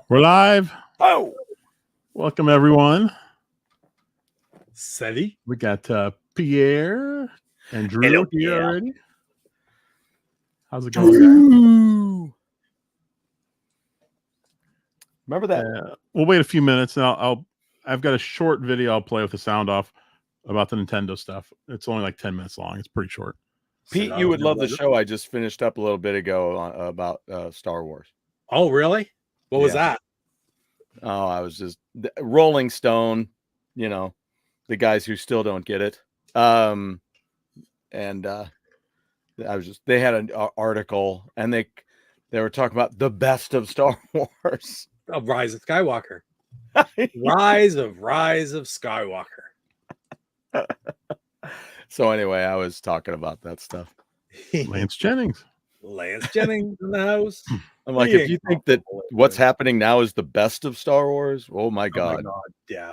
We're live. Oh, Welcome, everyone. Salut. We got Pierre and Drew Hello, here Pierre. already. How's it going, guys? Remember that? We'll wait a few minutes, and I've got a short video I'll play with the sound off about the Nintendo stuff. It's only like 10 minutes long. It's pretty short. Pete, you would love the show I just finished up a little bit ago about Star Wars. Oh, really? What was that? Oh, I was just Rolling Stone, you know, the guys who still don't get it. I was just, they had an article and they were talking about the best of Star Wars. Oh, Rise of Skywalker. Rise of Skywalker. So anyway, I was talking about that stuff. Lance Jennings in the house. I'm like, if you think that what's happening now is the best of Star Wars, oh my God. Yeah.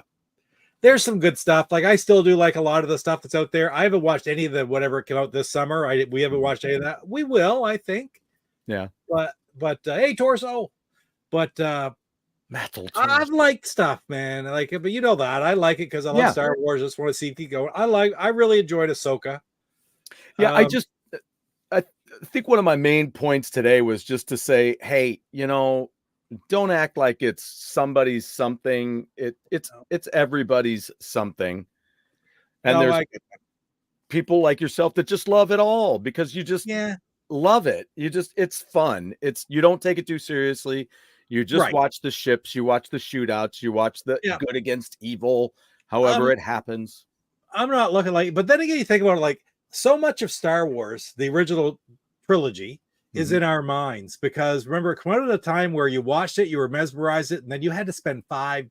There's some good stuff. Like, I still do like a lot of the stuff that's out there. I haven't watched any of the whatever came out this summer. We haven't watched any of that. We will, I think. Yeah. But hey, Torso. But I've liked stuff, man. Like, but you know that. I like it because I love Star Wars. I just want to see it keep going. I really enjoyed Ahsoka. Yeah, I think one of my main points today was just to say, hey, you know, don't act like it's somebody's something. It's everybody's something. And there's people like yourself that just love it all because you just love it. It's fun. You don't take it too seriously. You just watch the ships, you watch the shootouts, you watch the good against evil, however it happens. I'm not looking like, but then again, you think about it, like so much of Star Wars, the original trilogy, is in our minds because remember, it came out at a time where you watched it, you were mesmerized it, and then you had to spend 5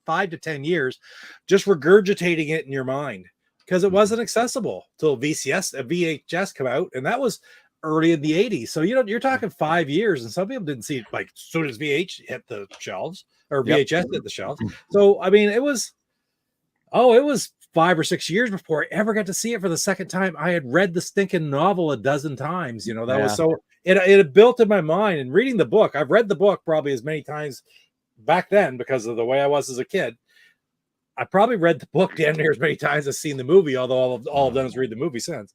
to 10 years just regurgitating it in your mind because it wasn't accessible till VHS come out, and that was early in the 80s. So you're talking 5 years, and some people didn't see it like as soon as VH hit the shelves or VHS hit the shelves. So I mean, it was 5 or 6 years before I ever got to see it for the second time. I had read the stinking novel a dozen times. You know, that was so it had built in my mind. And reading the book, I've read the book probably as many times back then because of the way I was as a kid. I probably read the book damn near as many times as seen the movie, although all I've done is read the movie since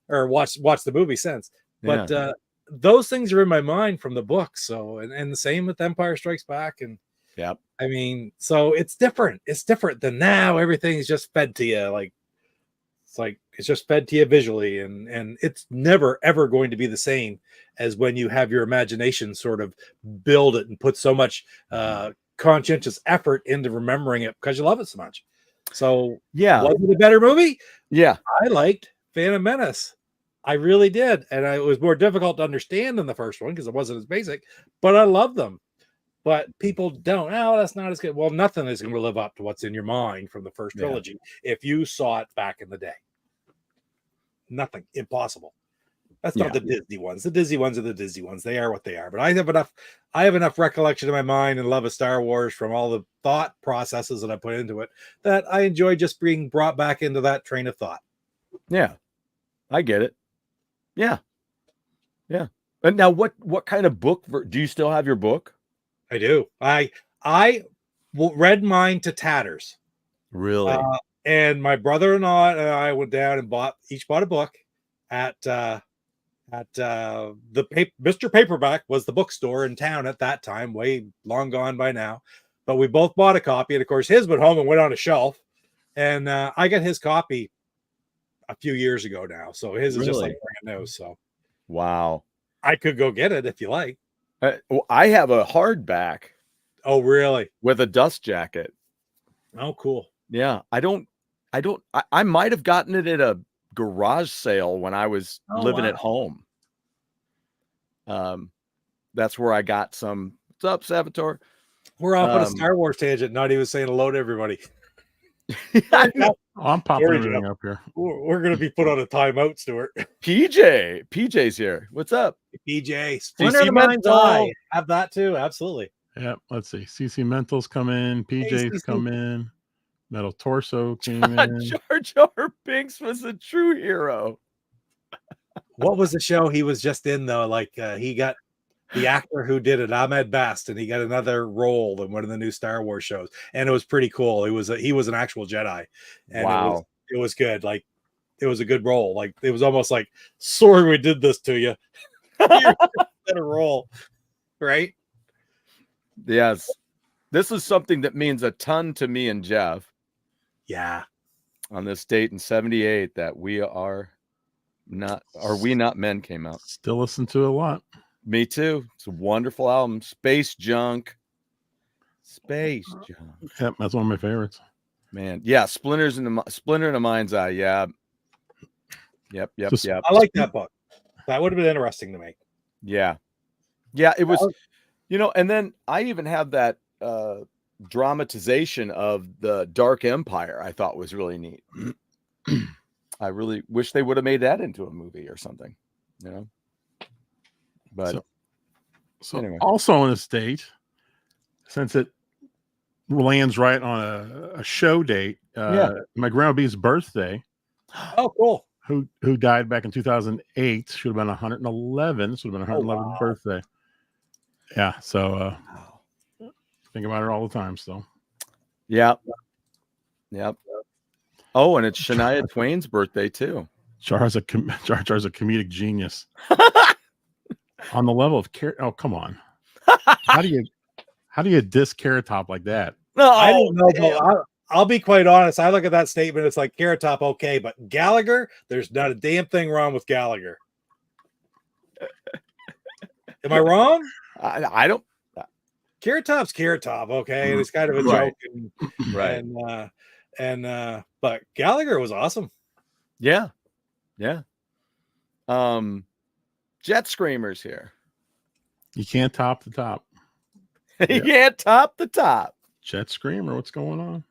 or watch the movie since. But those things are in my mind from the book. So and the same with Empire Strikes Back. And I mean, so it's different. It's different than now. Everything's just fed to you. It's just fed to you visually, and it's never ever going to be the same as when you have your imagination sort of build it and put so much conscientious effort into remembering it because you love it so much. So was it a better movie? Yeah, I liked Phantom Menace. I really did, and it was more difficult to understand than the first one because it wasn't as basic. But I love them. But people don't. Oh, that's not as good. Well, nothing is going to live up to what's in your mind from the first trilogy. If you saw it back in the day, nothing. Impossible. That's not the Disney ones. The Disney ones are the Disney ones. They are what they are. But I have enough recollection in my mind and love of Star Wars from all the thought processes that I put into it that I enjoy just being brought back into that train of thought. Yeah, I get it. Yeah. And now, what kind of book do you still have your book? I do. I read mine to tatters. Really? And my brother and I went down and bought a book at the Mr. Paperback was the bookstore in town at that time, way long gone by now. But we both bought a copy, and of course his went home and went on a shelf. And I got his copy a few years ago now, so his is just like brand new. So wow, I could go get it if you like. Well, I have a hardback. Oh, really? With a dust jacket. Oh, cool. Yeah, I might have gotten it at a garage sale when I was living at home. That's where I got some. What's up, Salvatore? We're off on a Star Wars tangent. Not even saying hello to everybody. I'm popping everything up here. We're going to be put on a timeout, Stuart. PJ's here. What's up? PJ. Splinter of the Mind's Eye. Have that too. Absolutely. Yeah. Let's see. CC Mental's come in. PJ's come in. Metal Torso came in. Jar Jar Binks was a true hero. What was the show he was just in though? Like he got the actor who did it, Ahmed Best, and he got another role in one of the new Star Wars shows, and it was pretty cool. He was an actual Jedi, and Wow. it was good. Like it was a good role. Like it was almost like, sorry we did this to you. You're a role, right? Yes. This is something that means a ton to me and Jeff. Yeah. On this date in 78 that We Not Men came out. Still listen to it a lot. Me too. It's a wonderful album. Space Junk. Space Junk. Yep, that's one of my favorites. Man, yeah. Splinter in the Mind's Eye. Yeah. Yep. I like that book. That would have been interesting to me. Yeah. It was, and then I even have that dramatization of the Dark Empire. I thought was really neat. I really wish they would have made that into a movie or something, But so anyway. Also on this date, since it lands right on a show date, my Grandma B's birthday. Oh, cool. Who died back in 2008? Should have been 111. This would have been 111th birthday. Yeah. So think about her all the time. So. Yep. Oh, and it's Shania Twain's birthday too. Jar Jar's a comedic genius. On the level of oh, come on. How do you diss Carrot Top like that? No, I don't know. I'll be quite honest. I look at that statement. It's like Carrot Top, okay, but Gallagher, there's not a damn thing wrong with Gallagher. Am I wrong? I don't. Carrot Top's Carrot Top, okay, and it's kind of a joke, but Gallagher was awesome. Yeah. Jet Screamers here. You can't top the top. You can't top the top. Jet Screamer, what's going on?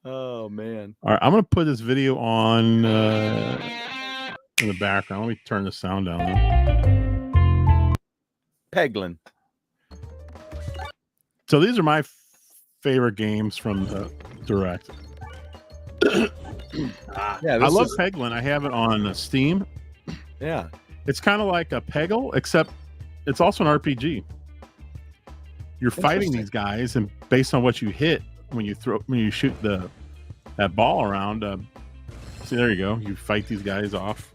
Oh man! All right, I'm gonna put this video on in the background. Let me turn the sound down. Peglin. So these are my favorite games from the Direct. I love Peglin. I have it on Steam. Yeah, it's kind of like a Peggle, except it's also an RPG. You're fighting these guys, and based on what you hit when you shoot that ball around, see, there you go. You fight these guys off.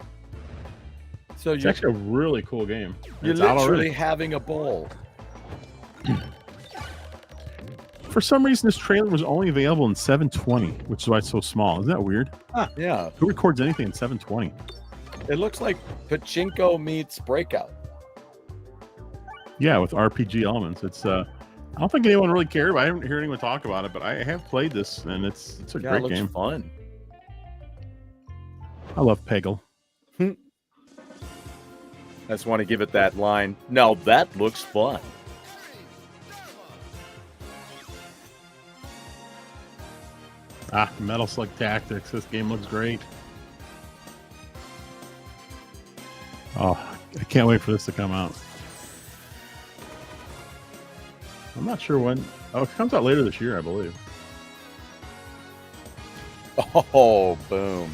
So it's actually a really cool game. You're literally having a ball. For some reason, this trailer was only available in 720, which is why it's so small. Isn't that weird? Yeah. Who records anything in 720? It looks like Pachinko meets Breakout. Yeah, with RPG elements. It's I don't think anyone really cared. I haven't heard anyone talk about it, but I have played this, and it's a great game. It looks fun. I love Peggle. I just want to give it that line. Now that looks fun. Metal Slug Tactics. This game looks great. Oh, I can't wait for this to come out. I'm not sure when. Oh, it comes out later this year, I believe. Oh, boom.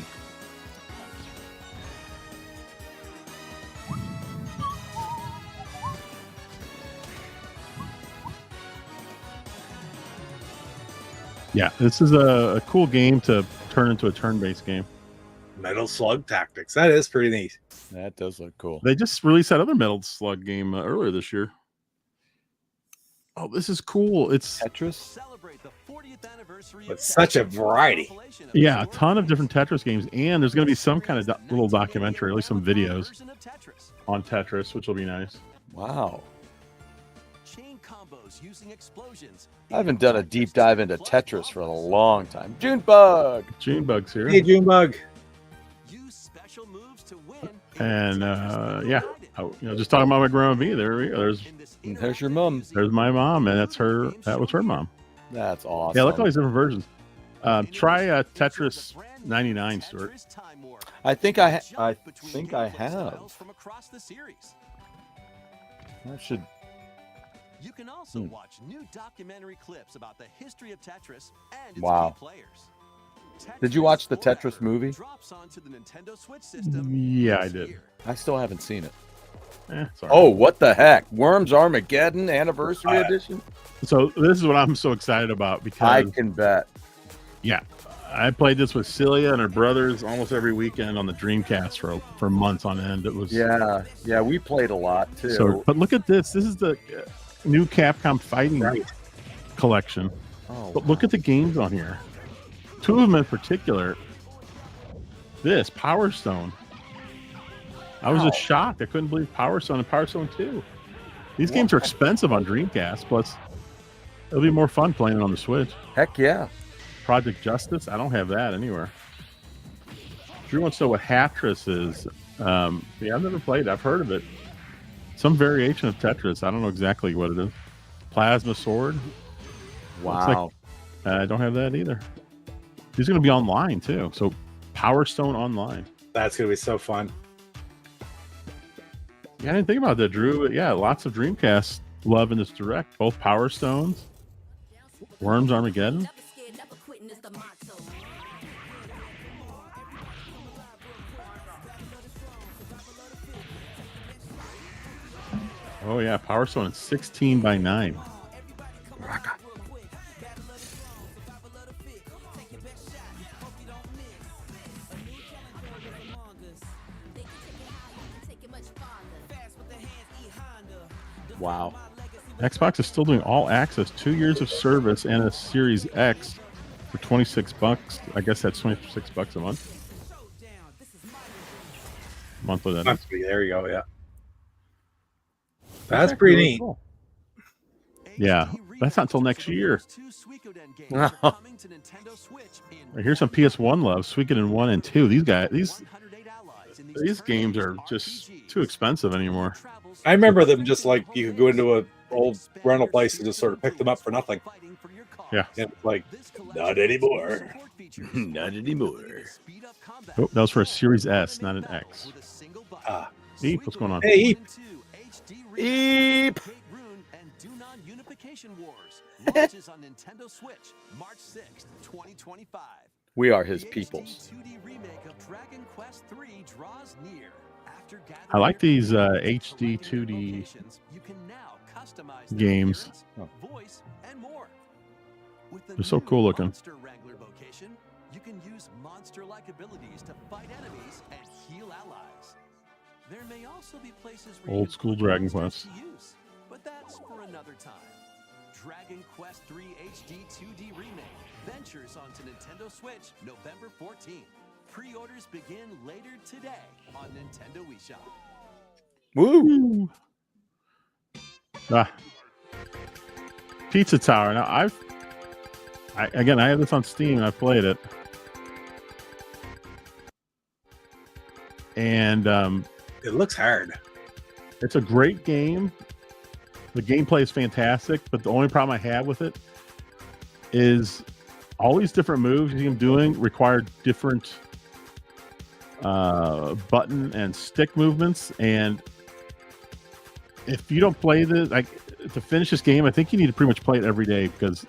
Yeah, this is a cool game to turn into a turn-based game. Metal Slug Tactics. That is pretty neat. That does look cool. They just released that other Metal Slug game earlier this year. Oh, this is cool. It's Tetris. It's such a variety. Yeah, a ton of different Tetris games, and there's going to be some kind of little documentary, at least some videos on Tetris, which will be nice. Wow. I haven't done a deep dive into Tetris for a long time. Junebug. Junebug's here. Hey, Junebug. And yeah, just talking about my Grandma B. There's your mom. There's my mom, and that's her. That was her mom. That's awesome. Yeah, look at all these different versions. Try Tetris 99, Stuart. I think I have. I should. You can also watch new documentary clips about the history of Tetris and its key players. Did you watch the Tetris movie? Drops onto the Nintendo Switch system. Yeah, I did. I still haven't seen it. Sorry. Oh, what the heck? Worms Armageddon Anniversary Edition? So this is what I'm so excited about because I can bet. Yeah, I played this with Celia and her brothers almost every weekend on the Dreamcast for months on end. It was yeah, we played a lot too. So, but look at this. This is the new Capcom Fighting collection. Oh, but look at the games on here. Two of them in particular. This Power Stone. I was just shocked. I couldn't believe Power Stone and Power Stone 2. These games are expensive on Dreamcast. Plus, it'll be more fun playing it on the Switch. Heck yeah. Project Justice. I don't have that anywhere. Drew wants to know what Hatris is. Yeah, I've never played it. I've heard of it. Some variation of Tetris. I don't know exactly what it is. Plasma Sword. Wow. Like, I don't have that either. These are going to be online too. So Power Stone Online. That's going to be so fun. Yeah, I didn't think about that, Drew. But yeah, lots of Dreamcast love in this direct. Both Power Stones. Worms Armageddon. Oh yeah, Power Stone is 16 by 9. Wow. Xbox is still doing all access, 2 years of service, and a Series X for $26. I guess that's $26 a month. Monthly, that is. There you go. Yeah. That's pretty neat. Cool. Yeah, that's not until next year. Here's some PS1 love, Suikoden 1 and 2. These games are just too expensive anymore. I remember them just like you could go into a old rental place and just sort of pick them up for nothing. Yeah. And like, not anymore. Not anymore. Oh, that was for a Series S, not an X. Eep, what's going on? Hey, Eep. Eep. Unification Wars launches on Nintendo Switch March 6th, 2025. We are his peoples. 2D remake of Dragon Quest III draws near. After I like these HD 2D you can now customize games. Voice and more. With the They're so cool looking. Monster Wrangler vocation, you can use monster-like abilities to fight enemies and heal allies. There may also be places where Old school Dragon Quest. Use, but that's for another time. Dragon Quest III HD 2D Remake ventures onto Nintendo Switch November 14th. Pre-orders begin later today on Nintendo eShop. Woo! Pizza Tower. Now I have this on Steam and I've played it. And It looks hard. it's a great game. The gameplay is fantastic, but the only problem I have with it is all these different moves you can doing require different button and stick movements. And if you don't play this, like to finish this game, I think you need to pretty much play it every day because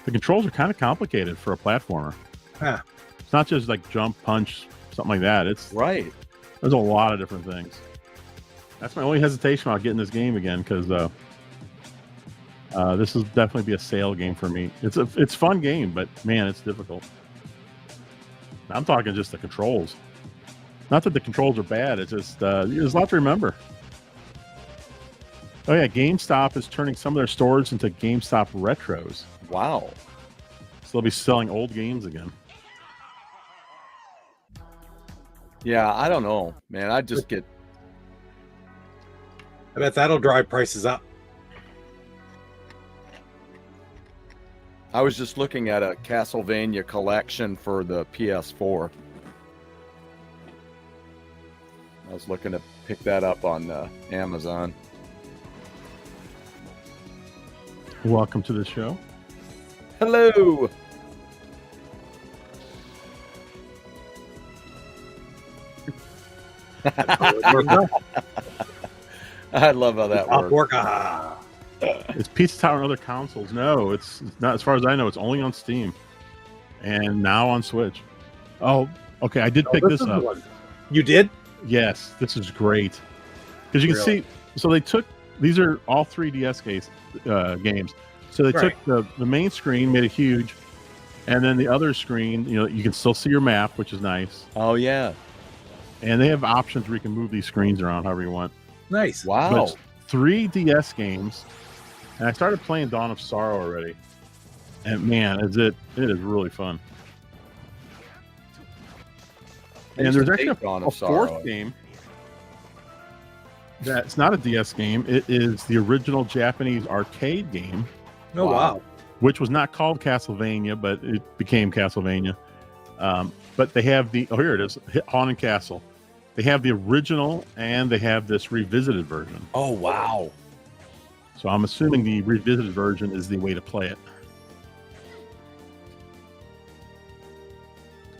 the controls are kind of complicated for a platformer. Huh. It's not just like jump, punch, something like that. It's Right. There's a lot of different things. That's my only hesitation about getting this game again because this will definitely be a sale game for me. It's a fun game, but man, it's difficult. I'm talking just the controls. Not that the controls are bad. It's just there's a lot to remember. Oh yeah, GameStop is turning some of their stores into GameStop Retros. Wow. So they'll be selling old games again. Yeah, I don't know, man. I just get. I bet that'll drive prices up. I was just looking at a Castlevania collection for the PS4. I was looking to pick that up on Amazon. Welcome to the show. Hello. I love how that works. It's Pizza Tower and other consoles. No, it's not. As far as I know, it's only on Steam and now on Switch. Oh, okay. I did pick this up. You did? Yes, this is great. because you can Really? see. So they took these are all 3DS games. So they Right. took the main screen, made it huge, and then the other screen, you can still see your map, which is nice. Oh yeah. And they have options where you can move these screens around however you want. Nice. But Wow. it's 3DS games, and I started playing Dawn of Sorrow already. And man, it is really fun. And there's actually Dawn a of Sorrow. fourth game that's not a DS game. It is the original Japanese arcade game, Oh wow. which was not called Castlevania, but it became Castlevania. But they have here it is, Haunted Castle. They have the original and they have this revisited version. Oh wow. So I'm assuming the revisited version is the way to play it.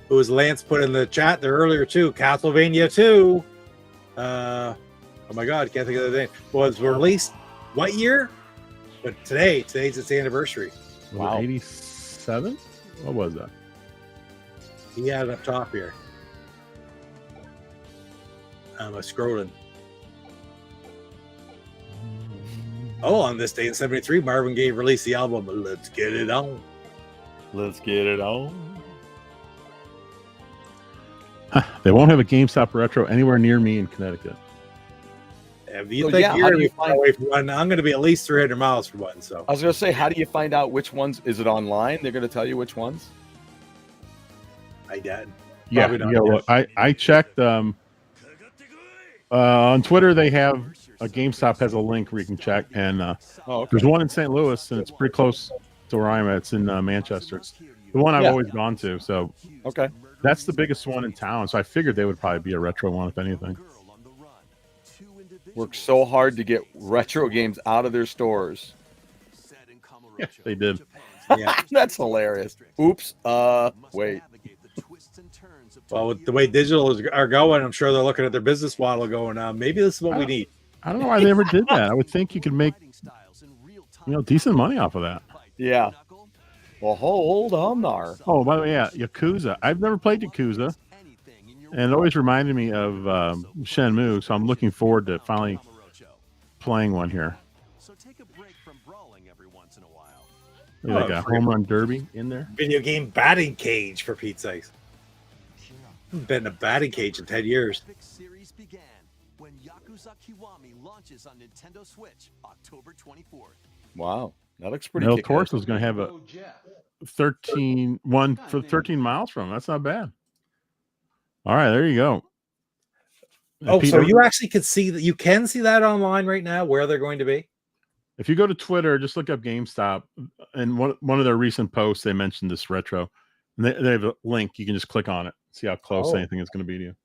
It was Lance put in the chat there earlier too. Castlevania 2. Oh my god, can't think of the name. Was released what year? But today's its anniversary. Was it 87? What was that? He had it up top here. I'm scrolling. Oh, on this day in '73, Marvin Gaye released the album "Let's Get It On." Let's get it on. They won't have a GameStop Retro anywhere near me in Connecticut. If you So, think yeah, how you're do you far find- away from one, I'm going to be at least 300 miles from one. So I was gonna say, how do you find out which ones? Is it online? They're gonna tell you which ones. I did. Yeah, Probably not, yeah. Look, I checked. On Twitter, they have a GameStop has a link where you can check, and Oh, okay. there's one in St. Louis, and it's pretty close to where I'm at. It's in Manchester. It's the one I've Yeah. always gone to. So Okay. that's the biggest one in town. So I figured they would probably be a retro one, if anything. Worked so hard to get retro games out of their stores. Yeah, they did. Yeah. That's hilarious. Oops. Wait. Well, with the way digital are going, I'm sure they're looking at their business model going, maybe this is what we need. I don't know why they ever did that. I would think you could make decent money off of that. Yeah. Well, hold on there. Oh, by the way, yeah, Yakuza. I've never played Yakuza, and it always reminded me of Shenmue. So I'm looking forward to finally playing one here. So take a break from brawling every once in a while. Like a home run derby in there. Video game batting cage, for Pete's sake. I've been in a batting cage in 10 years. Epic series began when Yakuza Kiwami launches on Nintendo Switch October 24th. Wow. That looks pretty Del kick-ass. Toro's is going to have a 13 miles from. That's not bad. All right, there you go. Oh, Pete, so you actually can see that? You can see that online right now where they're going to be? if you go to Twitter, just look up GameStop, and one of their recent posts, they mentioned this retro. And they have a link. You can just click on it, see how close anything is going to be to you.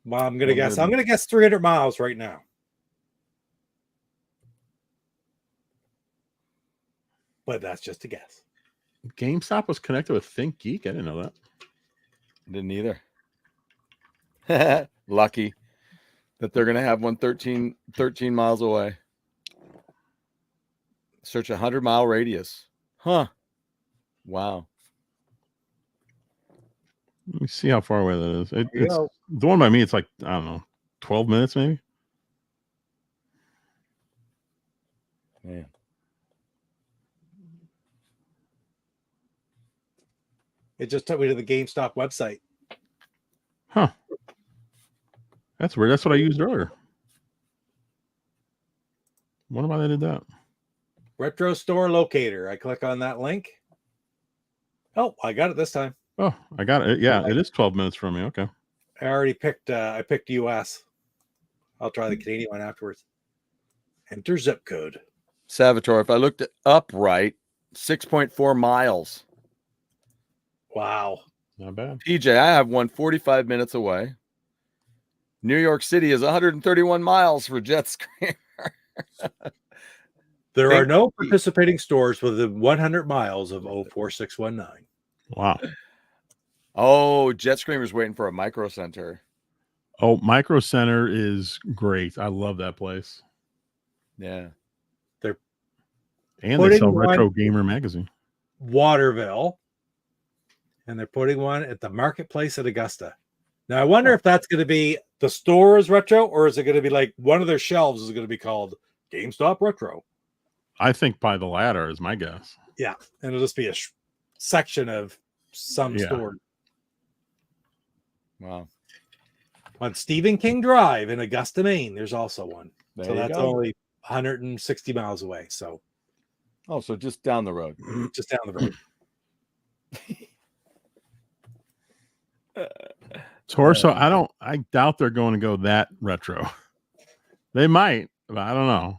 Well, I'm going to guess 300 miles right now. But that's just a guess. GameStop was connected with ThinkGeek. I didn't know that. Didn't either. Lucky that they're going to have one 13 miles away. Search 100-mile radius. Huh. Wow. Let me see how far away that is. It's go. the one by me. It's like, I don't know, 12 minutes maybe. Man. It just took me to the GameStop website. Huh. That's weird. That's what I used earlier. Wonder why they did that. Retro store locator. I click on that link. Oh, I got it this time. Oh, I got it. Yeah, it is 12 minutes from me. Okay. I already picked I picked US. I'll try the Canadian one afterwards. Enter zip code. Salvatore, if I looked it up right, 6.4 miles. Wow. Not bad. PJ, I have one 45 minutes away. New York City is 131 miles for Jet Screamer. There are no participating stores within 100 miles of 04619. Wow. Oh, Jet Screamer's waiting for a Micro Center. Oh, Micro Center is great. I love that place. Yeah. And they sell Retro Gamer magazine. Waterville. And they're putting one at the marketplace at Augusta. Now I wonder if that's going to be the store's retro, or is it going to be like one of their shelves is going to be called GameStop Retro? I think by the latter is my guess. Yeah, and it'll just be a section of some store. Wow. On Stephen King Drive in Augusta, Maine, there's also one. There so you that's go. only 160 miles away. So, so just down the road. Just down the road. Torso, I doubt they're going to go that retro. They might, but I don't know.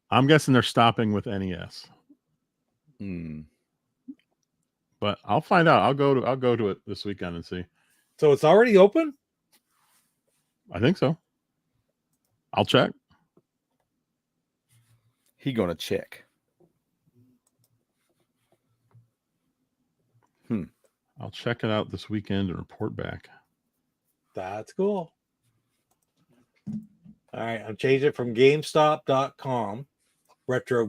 I'm guessing they're stopping with NES. But I'll find out. I'll go to it this weekend and see. So it's already open? I think so. I'll check. He gonna check. I'll check it out this weekend and report back. That's cool. All right, I'm changing it from GameStop.com retro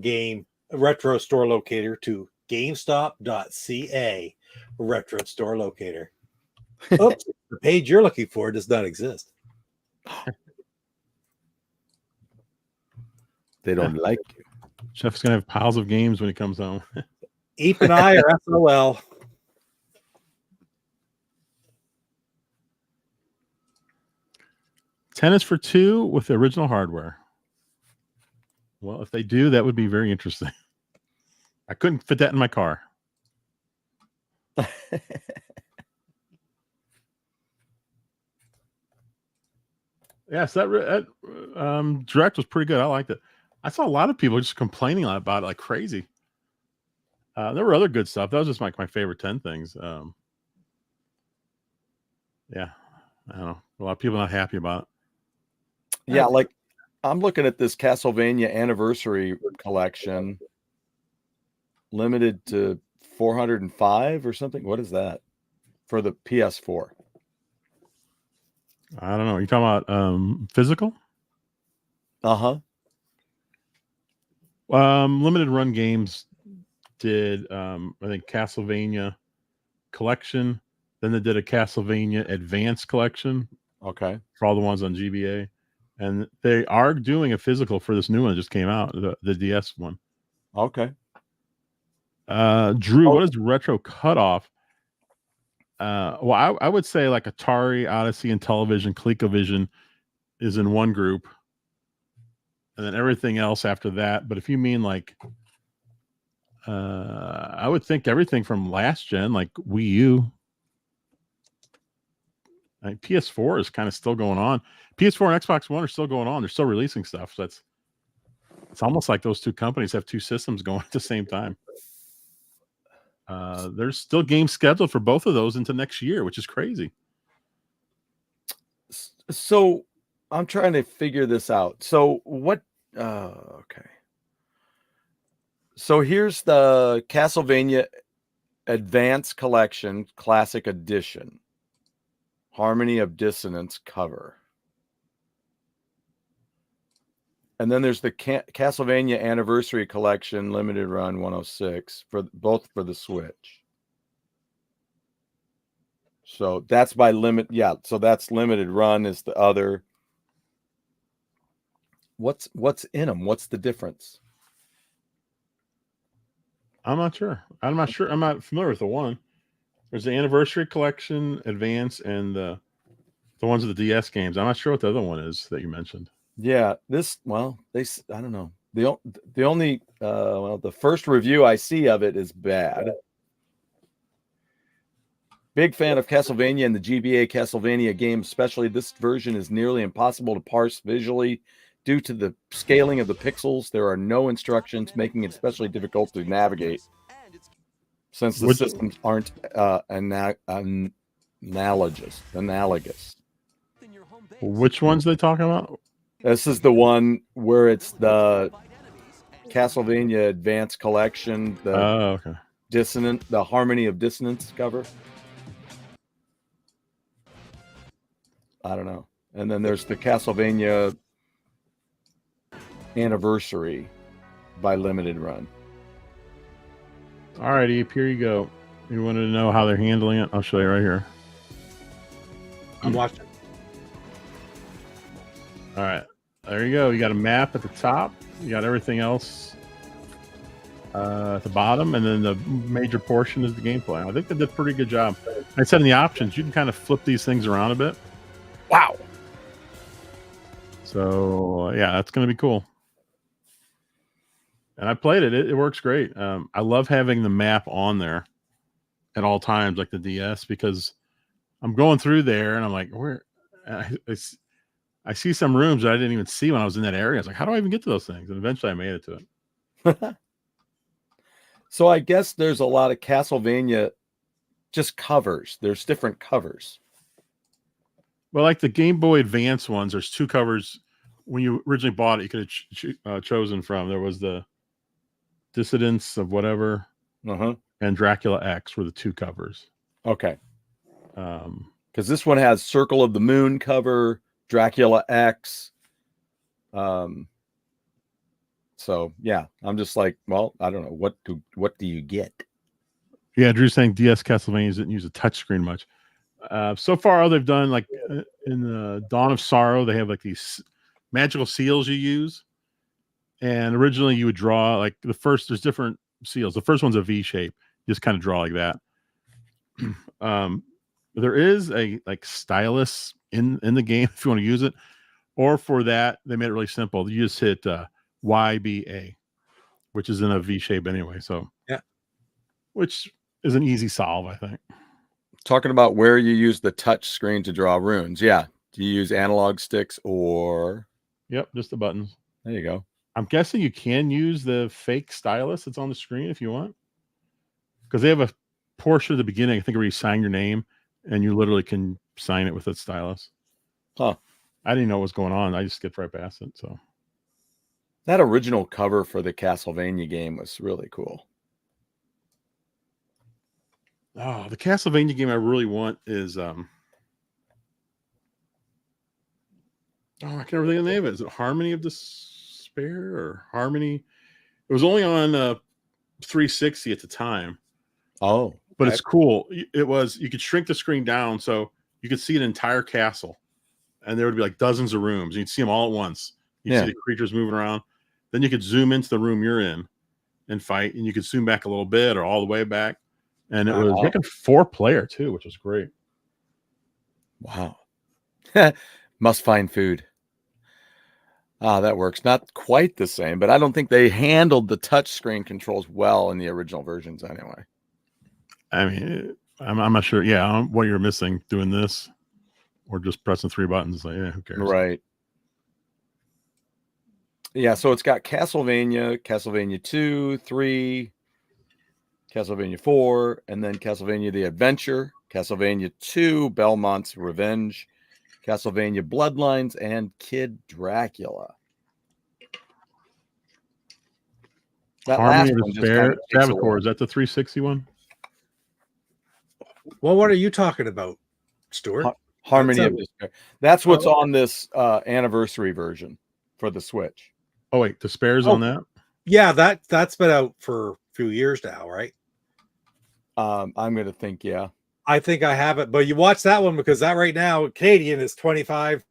store locator to GameStop.ca retro store locator. Oops, the page you're looking for does not exist. They don't like you. Jeff's gonna have piles of games when he comes home. Eep and I are SOL. Tennis for 2 with the original hardware. Well, if they do, that would be very interesting. I couldn't fit that in my car. Yes, that direct was pretty good. I liked it. I saw a lot of people just complaining about it like crazy. There were other good stuff. That was just my favorite 10 things. Yeah, I don't know. A lot of people not happy about it. Yeah, like I'm looking at this Castlevania Anniversary Collection, limited to 405 or something. What is that for the PS4? I don't know. You talking about physical? Limited run games did I think Castlevania Collection. Then they did a Castlevania Advance Collection. Okay. For all the ones on GBA. And they are doing a physical for this new one that just came out, the DS one. Okay. Drew, what is retro cutoff? Well, I would say like Atari, Odyssey, and Television, ColecoVision is in one group. And then everything else after that. But if you mean like, I would think everything from last gen, like Wii U. Like PS4 is kind of still going on. PS4 and Xbox One are still going on. They're still releasing stuff. So it's almost like those two companies have two systems going at the same time. There's still games scheduled for both of those into next year, which is crazy. So I'm trying to figure this out. So what? Okay. So here's the Castlevania Advance Collection Classic Edition. Harmony of Dissonance cover. And then there's the Castlevania Anniversary Collection Limited Run 106 for both for the Switch. So that's by limit. Yeah. So that's limited run is the other. What's in them? What's the difference? I'm not sure. I'm not familiar with the one. There's the Anniversary Collection, Advance, and the ones with the DS games. I'm not sure what the other one is that you mentioned. Yeah, I don't know. The only the first review I see of it is bad. Big fan of Castlevania and the GBA Castlevania game, especially this version is nearly impossible to parse visually due to the scaling of the pixels. There are no instructions, making it especially difficult to navigate. Since the systems aren't analogous. Which ones are they talking about? This is the one where it's the Castlevania Advance Collection, the the Harmony of Dissonance cover. I don't know. And then there's the Castlevania Anniversary by Limited Run. All right, Eve, here you go. You wanted to know how they're handling it? I'll show you right here. I'm watching. All right, there you go. You got a map at the top. You got everything else at the bottom, and then the major portion is the gameplay. I think they did a pretty good job. I said in the options, you can kind of flip these things around a bit. Wow. So yeah, that's going to be cool. And I played it. It works great. I love having the map on there at all times, like the DS, because I'm going through there and I'm like, where? I see some rooms that I didn't even see when I was in that area. I was like, how do I even get to those things? And eventually I made it to it. So I guess there's a lot of Castlevania just covers. There's different covers. Well, like the Game Boy Advance ones, there's 2 covers. When you originally bought it, you could have chosen from. There was the Dissidents of whatever, and Dracula X were the 2 covers. Okay. Because this one has Circle of the Moon cover, Dracula X. So yeah, I'm just like, well, I don't know what do you get? Yeah, Drew's saying DS Castlevania didn't use a touchscreen much. So far, all they've done, like in the Dawn of Sorrow, they have like these magical seals you use. And originally, you would draw like there's different seals. The first one's a V shape. You just kind of draw like that. There is a like stylus in the game if you want to use it, or for that they made it really simple. You just hit YBA, which is in a V shape anyway. So yeah, which is an easy solve, I think. Talking about where you use the touch screen to draw runes. Yeah. Do you use analog sticks or? Yep, just the buttons. There you go. I'm guessing you can use the fake stylus that's on the screen if you want, because they have a portion at the beginning, I think, where you sign your name and you literally can sign it with a stylus. Huh. I didn't know what was going on. I just skipped right past it. So that original cover for the Castlevania game was really cool. Oh, the Castlevania game I really want is I can't remember the name of it. Is it Harmony of Despair or Harmony? It was only on 360 at the time. Oh, but it's cool. It was, you could shrink the screen down so you could see an entire castle, and there would be like dozens of rooms. You'd see them all at once. You'd see the creatures moving around. Then you could zoom into the room you're in and fight, and you could zoom back a little bit or all the way back. And it was like a 4-player too, which was great. Wow. Must find food. That works. Not quite the same, but I don't think they handled the touch screen controls well in the original versions anyway. I mean, I'm not sure. Yeah, what you're missing doing this or just pressing 3 buttons. Like, yeah, who cares? Right. Yeah, so it's got Castlevania, Castlevania 2, 3, Castlevania 4, and then Castlevania The Adventure, Castlevania 2, Belmont's Revenge, Castlevania Bloodlines, and Kid Dracula. That Harmony last of one just Despair, kind of takes Saboteur, away. is that the 360 one? Well, what are you talking about, Stuart? Harmony of Despair. That's what's on this anniversary version for the Switch. Oh wait, Despair's on that? Yeah, that's been out for a few years now, right? I'm gonna think, yeah. I think I have it, but you watch that one because that right now Canadian is $25.99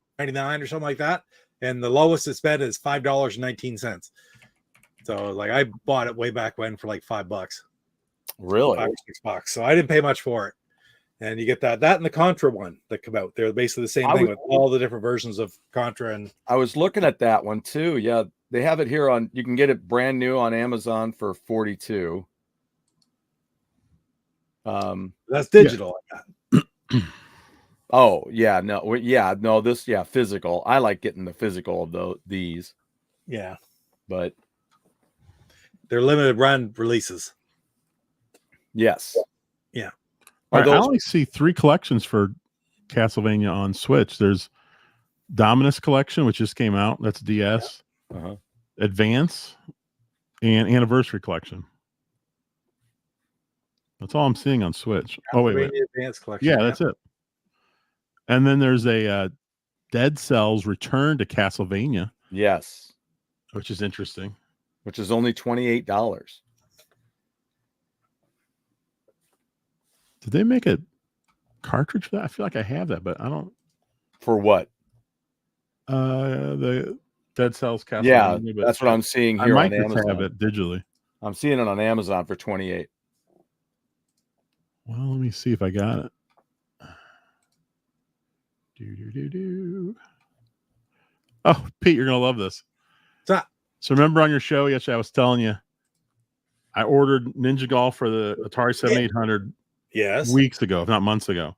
or something like that, and the lowest it's been is $5.19. So like I bought it way back when for like $5. Really? $5 or $6. So I didn't pay much for it. And you get that and the Contra one that come out. They're basically the same thing with all the different versions of Contra. And I was looking at that one too. Yeah, they have it here on. You can get it brand new on Amazon for $42. That's digital. Yeah. Oh yeah, no, this physical. I like getting the physical of these. Yeah, but they're limited run releases. Yes. Yeah. I only see 3 collections for Castlevania on Switch. There's Dominus Collection, which just came out. That's DS. Yeah. Advance and Anniversary Collection. That's all I'm seeing on Switch. Oh, wait. Advance Collection. Yeah, that's it. And then there's a Dead Cells Return to Castlevania. Yes. Which is interesting. Which is only $28. Did they make a cartridge for that? I feel like I have that, but I don't. For what? The Dead Cells Castlevania. Yeah, but that's what I'm seeing I here might on just have Amazon. it digitally. I'm seeing it on Amazon for 28. Well, let me see if I got it. Oh, Pete, you're gonna love this. So, So remember on your show yesterday, I was telling you I ordered Ninja Golf for the Atari 7800 yes. weeks ago, if not months ago.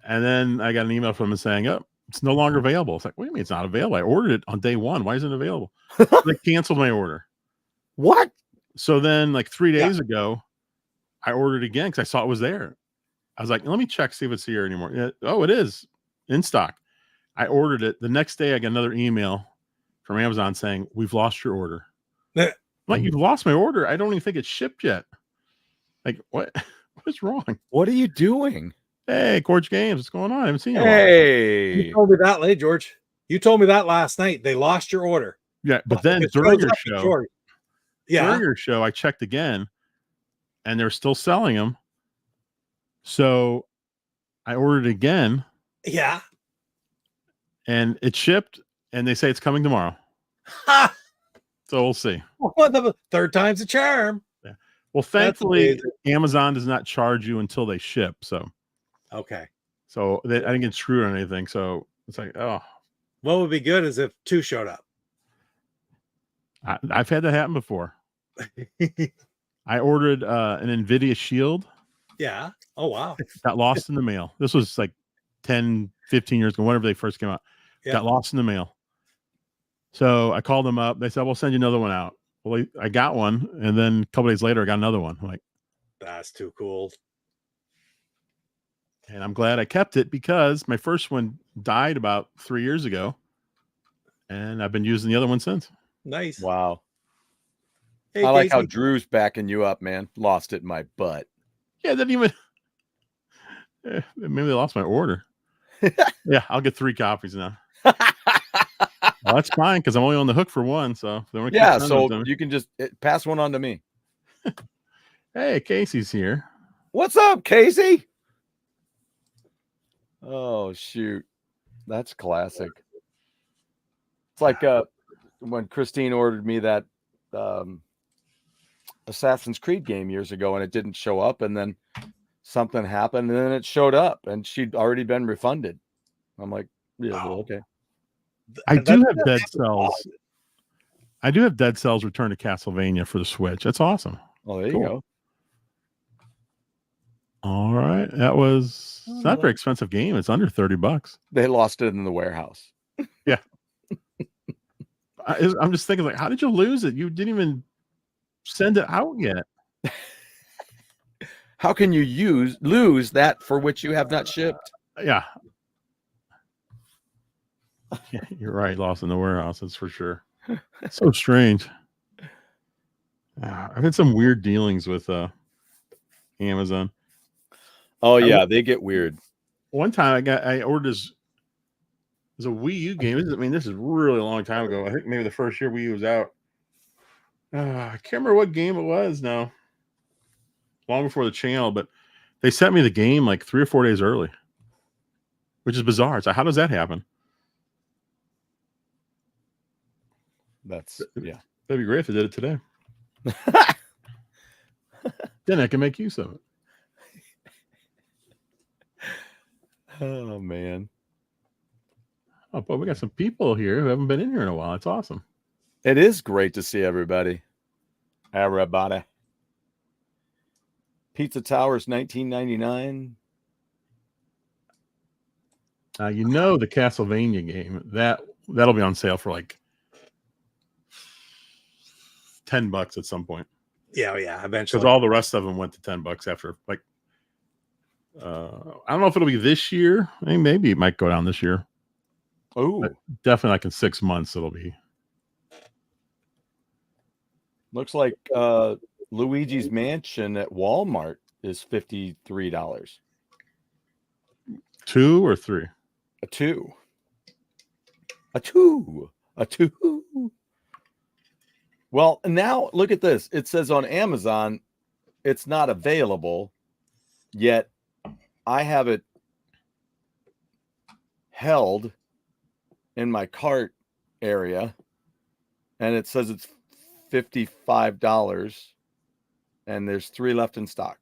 And then I got an email from him saying, "Oh, it's no longer available." It's like, what do you mean it's not available? I ordered it on day one. Why isn't it available? They canceled my order. What? So then, like 3 days ago, I ordered again because I saw it was there. I was like, let me check, see if it's here anymore. Yeah, oh, it is in stock. I ordered it. The next day, I got another email from Amazon saying, we've lost your order. I'm like, you've lost my order? I don't even think it's shipped yet. Like, what? What's wrong? What are you doing? Hey, Corch Games, what's going on? I haven't seen you in a while. Hey. You told me that late, George. You told me that last night. They lost your order. Yeah, but then it during shows your up in show, George. Yeah. during your show, I checked again, and they're still selling them. So I ordered again, Yeah. and it shipped, and they say it's coming tomorrow. Ha! So we'll see. Well, the third time's a charm. Yeah. Well, thankfully, amazing. Amazon does not charge you until they ship. So Okay. I didn't get screwed on anything. So it's like, oh, What would be good is if 2 showed up. I've had that happen before. I ordered an NVIDIA Shield. Yeah. Oh, wow. Got lost in the mail. This was like 10, 15 years ago, whenever they first came out. Yeah. Got lost in the mail. So I called them up. They said, we'll send you another one out. Well, I got one. And then a couple days later, I got another one. I'm like, That's too cool. and I'm glad I kept it because my first one died about 3 years ago. And I've been using the other one since. Nice. Wow. Hey, I like how Casey. Drew's backing you up, man. Lost it in my butt. Yeah, it didn't even. Maybe they lost my order. Yeah, I'll get 3 copies now. Well, that's fine because I'm only on the hook for one. So if they want to Yeah, keep sending them so to me. you can just pass one on to me. Hey, Casey's here. What's up, Casey? Oh, shoot. That's classic. It's like when Christine ordered me that Assassin's Creed game years ago and it didn't show up, and then something happened and then it showed up and she'd already been refunded. I'm like, yeah, well, okay. I do have Dead Cells. I do have Dead Cells Return to Castlevania for the Switch. That's awesome. Oh, there Cool. you go. All right. That was it's not a very expensive game. It's under $30. They lost it in the warehouse. I'm just thinking, like, how did you lose it? You didn't even send it out yet. How can you lose that for which you have not shipped? Yeah. Yeah, you're right. Lost in the warehouse. That's for sure. So strange. I've had some weird dealings with Amazon. Oh yeah, they get weird. One time I ordered this. It was a Wii U game. This is really a long time ago. I think maybe the first year Wii U was out. I can't remember what game it was now. Long before the channel, but they sent me the game like 3 or 4 days early, which is bizarre. It's like, how does that happen? That's yeah. That'd be great if they did it today. Then I can make use of it. Oh man. Oh, but we got some people here who haven't been in here in a while. It's awesome. It is great to see everybody. Everybody. Pizza Towers 1999. You know the Castlevania game that'll be on sale for like $10 at some point. Yeah, eventually. Because all the rest of them went to $10 after like I don't know if it'll be this year. I mean, maybe it might go down this year. Oh, definitely like in 6 months it'll be. Looks like Luigi's Mansion at Walmart is $53. 2 or 3? A two. Well, now look at this. It says on Amazon it's not available yet. I have it held in my cart area, and it says it's $55, and there's 3 left in stock.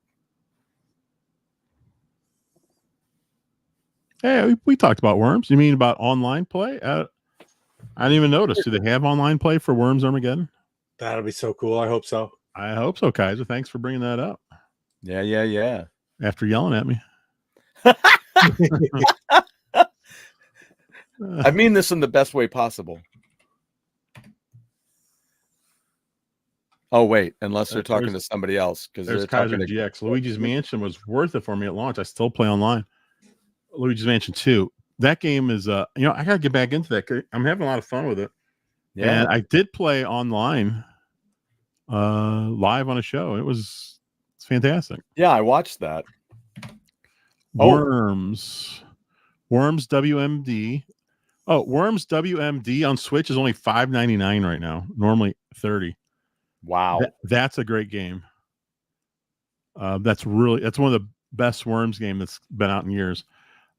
Hey, we talked about Worms. You mean about online play? I didn't even notice. Do they have online play for Worms Armageddon? That'll be so cool. I hope so. I hope so, Kaiser. Thanks for bringing that up. Yeah. After yelling at me. I mean this in the best way possible. Oh, wait, unless they're talking to somebody else. Because there's Kaiser GX. Luigi's Mansion was worth it for me at launch. I still play online. Luigi's Mansion 2. That game is, I got to get back into that. I'm having a lot of fun with it. Yeah. And I did play online, live on a show. It's fantastic. Yeah, I watched that. Worms WMD. Oh, Worms WMD on Switch is only $5.99 right now. Normally $30. Wow. That's a great game. That's one of the best Worms game that's been out in years.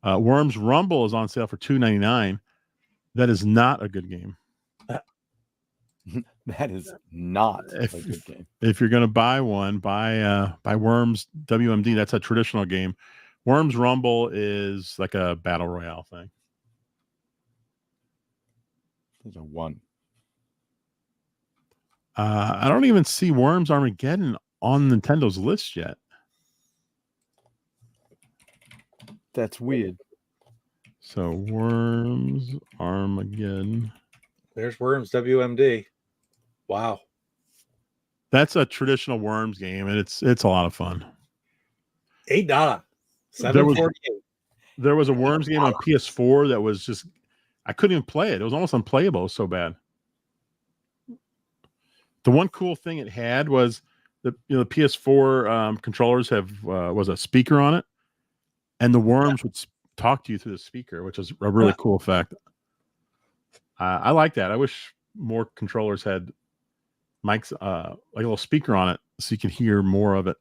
Worms Rumble is on sale for $2.99. That is not a good game. That is not a good game. If you're going to buy one, buy Worms WMD. That's a traditional game. Worms Rumble is like a battle royale thing. There's a 1. I don't even see Worms Armageddon on Nintendo's list yet. That's weird. So Worms Armageddon. There's Worms WMD. Wow. That's a traditional Worms game, and it's a lot of fun. $8. $7.48. There was a Worms game on PS4 that was just, I couldn't even play it. It was almost unplayable. It was so bad. The one cool thing it had was the PS4 controllers was a speaker on it, and the worms would talk to you through the speaker, which is a really cool effect. I like that. I wish more controllers had mics, like a little speaker on it, so you could hear more of it.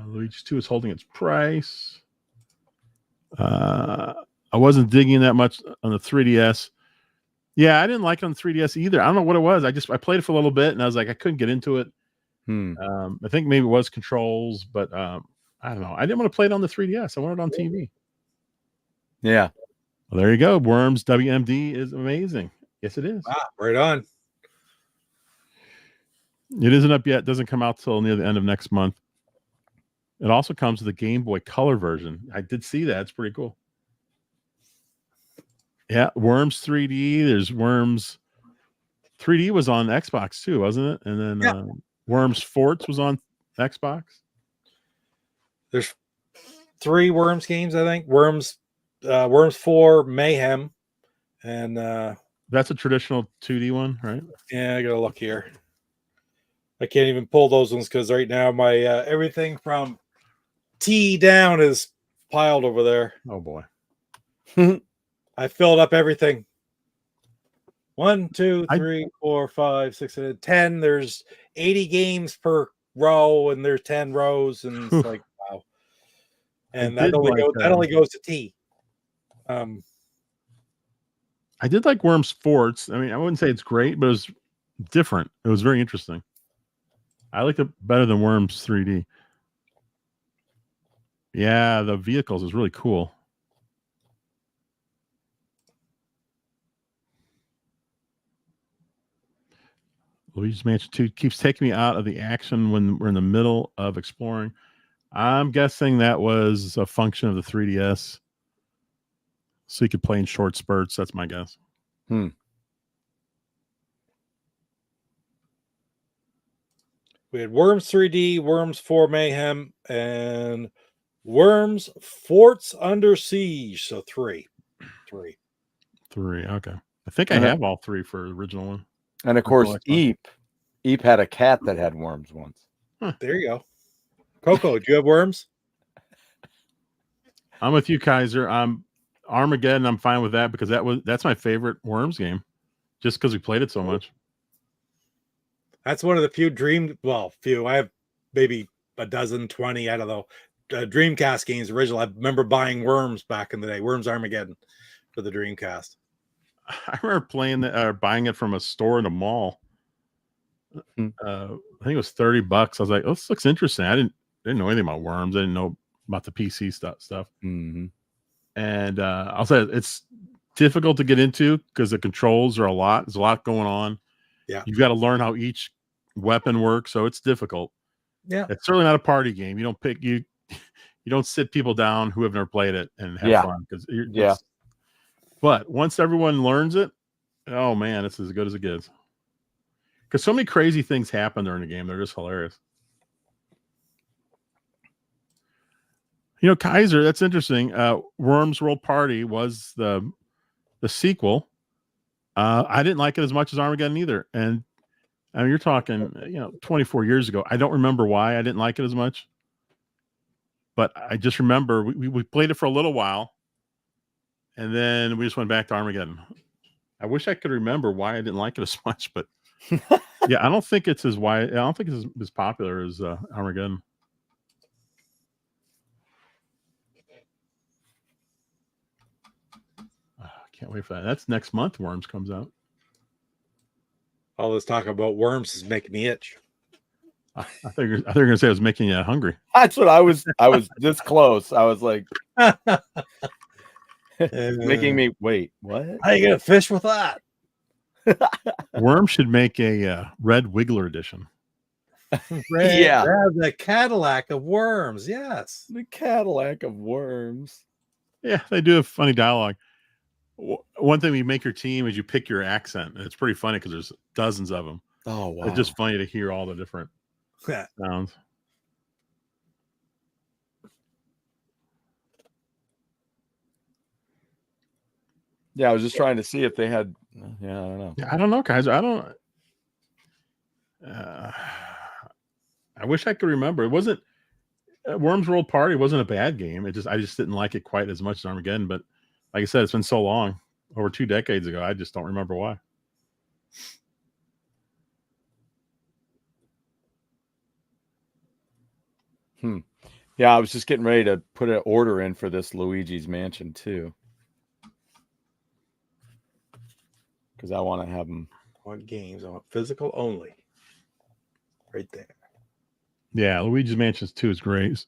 Luigi 2 is holding its price. I wasn't digging that much on the 3DS. Yeah, I didn't like it on the 3DS either. I don't know what it was. I played it for a little bit, and I was like, I couldn't get into it. I think maybe it was controls, but I don't know. I didn't want to play it on the 3DS. I wanted it on TV. Yeah. Well, there you go. Worms WMD is amazing. Yes, it is. Wow, right on. It isn't up yet. It doesn't come out till near the end of next month. It also comes with a Game Boy Color version. I did see that. It's pretty cool. Yeah, Worms 3D. There's Worms 3D was on Xbox too, wasn't it? And then Worms Forts was on Xbox. There's 3 Worms games, I think. Worms 4 Mayhem, and that's a traditional 2D one, right? Yeah, I gotta look here. I can't even pull those ones because right now my everything from T down is piled over there. Oh boy. I filled up everything. 1, 2, 3, 4, 5, 6, 7, 10. There's 80 games per row, and there's 10 rows, and it's like wow. And that only goes to T. I did like Worms Forts. I mean, I wouldn't say it's great, but it was different. It was very interesting. I liked it better than Worms 3D. Yeah, the vehicles is really cool. Luigi's Mansion 2 keeps taking me out of the action when we're in the middle of exploring. I'm guessing that was a function of the 3DS. So you could play in short spurts. That's my guess. We had Worms 3D, Worms 4 Mayhem, and Worms Forts Under Siege. So 3. Okay. I think I have all 3 for the original one. And of course, Eep had a cat that had worms once. Huh. There you go. Coco, do you have worms? I'm with you, Kaiser. Armageddon, I'm fine with that because that's my favorite Worms game, just because we played it so much. That's one of the few few. I have maybe a dozen, 20, I don't know, Dreamcast games original. I remember buying Worms back in the day. Worms Armageddon for the Dreamcast. I remember playing buying it from a store in a mall. I think it was $30. I was like, "Oh, this looks interesting." I didn't know anything about Worms. I didn't know about the PC stuff. Mm-hmm. And I'll say it's difficult to get into because the controls are a lot. There's a lot going on. Yeah, you've got to learn how each weapon works, so it's difficult. Yeah, it's certainly not a party game. You don't pick you don't sit people down who have never played it and have fun because But once everyone learns it, oh man, it's as good as it gets. Because so many crazy things happen during the game. They're just hilarious. You know, Kaiser, that's interesting. Worms World Party was the sequel. I didn't like it as much as Armageddon either. And I mean, you're talking, 24 years ago. I don't remember why I didn't like it as much. But I just remember we played it for a little while. And then we just went back to Armageddon. I wish I could remember why I didn't like it as much. But yeah, I don't think it's as popular as Armageddon. Can't wait for that. That's next month. Worms comes out. All this talk about Worms is making me itch. I think you're going to say I was making you hungry. That's what I was this close. I was like, making me wait. What? How you gonna fish with that? Worms should make a Red Wiggler edition. The Cadillac of Worms. Yes, the Cadillac of Worms. Yeah, they do have funny dialogue. One thing you make your team is you pick your accent, and it's pretty funny because there's dozens of them. Oh wow! It's just funny to hear all the different sounds. Yeah, I was just trying to see if they had. Yeah, I don't know. I don't know, Kaiser. I don't. I wish I could remember. It wasn't Worms World Party. Wasn't a bad game. I just didn't like it quite as much as Armageddon. But like I said, it's been so long, over 2 decades ago. I just don't remember why. Yeah, I was just getting ready to put an order in for this Luigi's Mansion too, because I want to have them. I want games. I want physical only. Right there. Yeah, Luigi's Mansion 2 is great,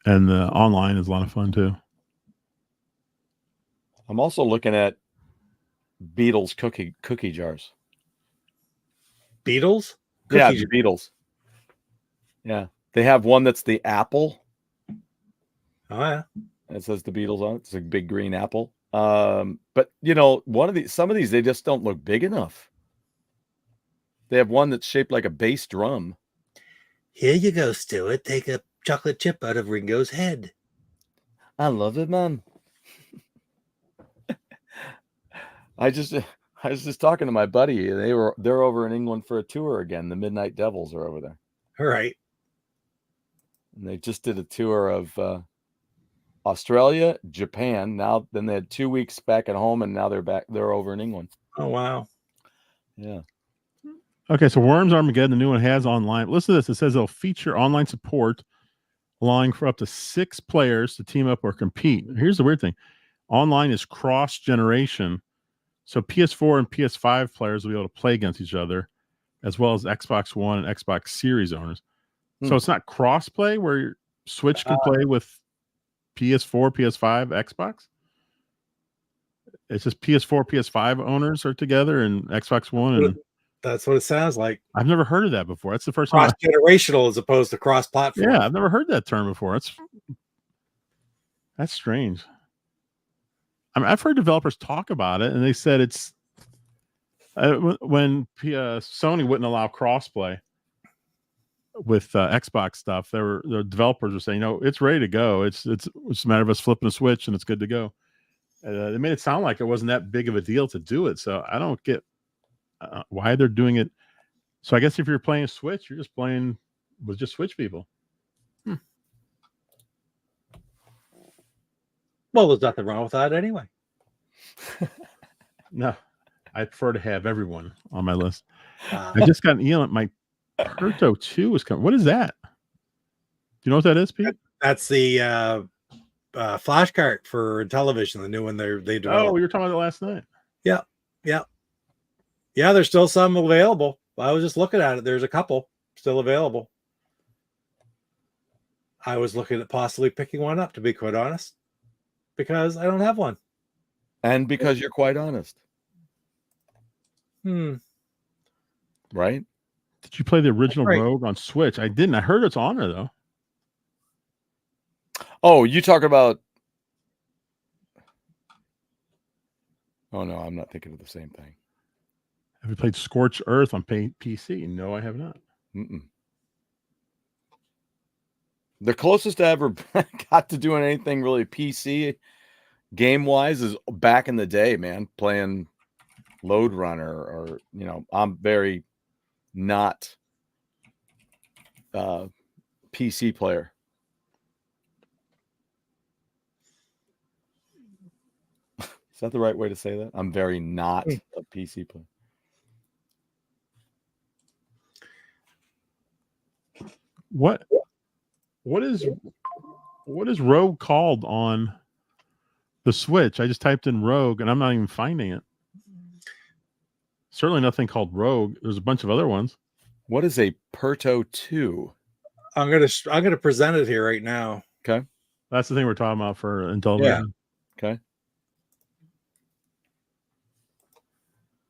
and the online is a lot of fun too. I'm also looking at Beatles cookie jars. Beatles? Yeah, the Beatles. Yeah, they have one that's the apple. Oh yeah, it says the Beatles on it. It's a big green apple. But some of these they just don't look big enough. They have one that's shaped like a bass drum. Here you go, Stuart. Take a chocolate chip out of Ringo's head. I love it, man. I was just talking to my buddy. They're over in England for a tour again. The Midnight Devils are over there. All right. And they just did a tour of Australia, Japan. Then they had 2 weeks back at home, and now they're back. They're over in England. Oh wow. Yeah. Okay, so Worms Armageddon, the new one has online. Listen to this. It says they'll feature online support, allowing for up to 6 players to team up or compete. Here's the weird thing. Online is cross-generation. So PS4 and PS5 players will be able to play against each other, as well as Xbox One and Xbox Series owners. So it's not cross-play where your Switch can play with PS4, PS5, Xbox. It's just PS4, PS5 owners are together and Xbox One. And that's what it sounds like. I've never heard of that before. That's the first time. Cross-generational as opposed to cross-platform. Yeah, I've never heard that term before. That's strange. I mean, I've heard developers talk about it, and they said it's when Sony wouldn't allow crossplay with Xbox stuff. The developers were saying, it's ready to go. It's a matter of us flipping a switch, and it's good to go. They made it sound like it wasn't that big of a deal to do it. So I don't get why they're doing it. So I guess if you're playing Switch, you're just playing with just Switch people. Well, there's nothing wrong with that anyway. No, I prefer to have everyone on my list. I just got an email. My Perto 2 is coming. What is that? Do you know what that is, Pete? That's the flash cart for television, the new one they developed. Oh, we were talking about it last night. Yeah. There's still some available. I was just looking at it. There's a couple still available. I was looking at possibly picking one up, to be quite honest, because I don't have one. And because you're quite honest. Right? Did you play the original Right. Rogue on Switch? I didn't. I heard it's on there, though. Oh, you talk about... Oh, no, I'm not thinking of the same thing. Have you played Scorched Earth on PC? No, I have not. The closest I ever got to doing anything really PC game-wise is back in the day, man, playing Load Runner, or, you know, I'm very not PC player. Is that the right way to say that? I'm very not a PC player. What is Rogue called on the Switch? I just typed in Rogue and I'm not even finding it. Certainly nothing called Rogue. There's a bunch of other ones. What is a Perto 2? I'm gonna present it here right now. Okay. That's the thing we're talking about for Intellivision. Yeah. Okay.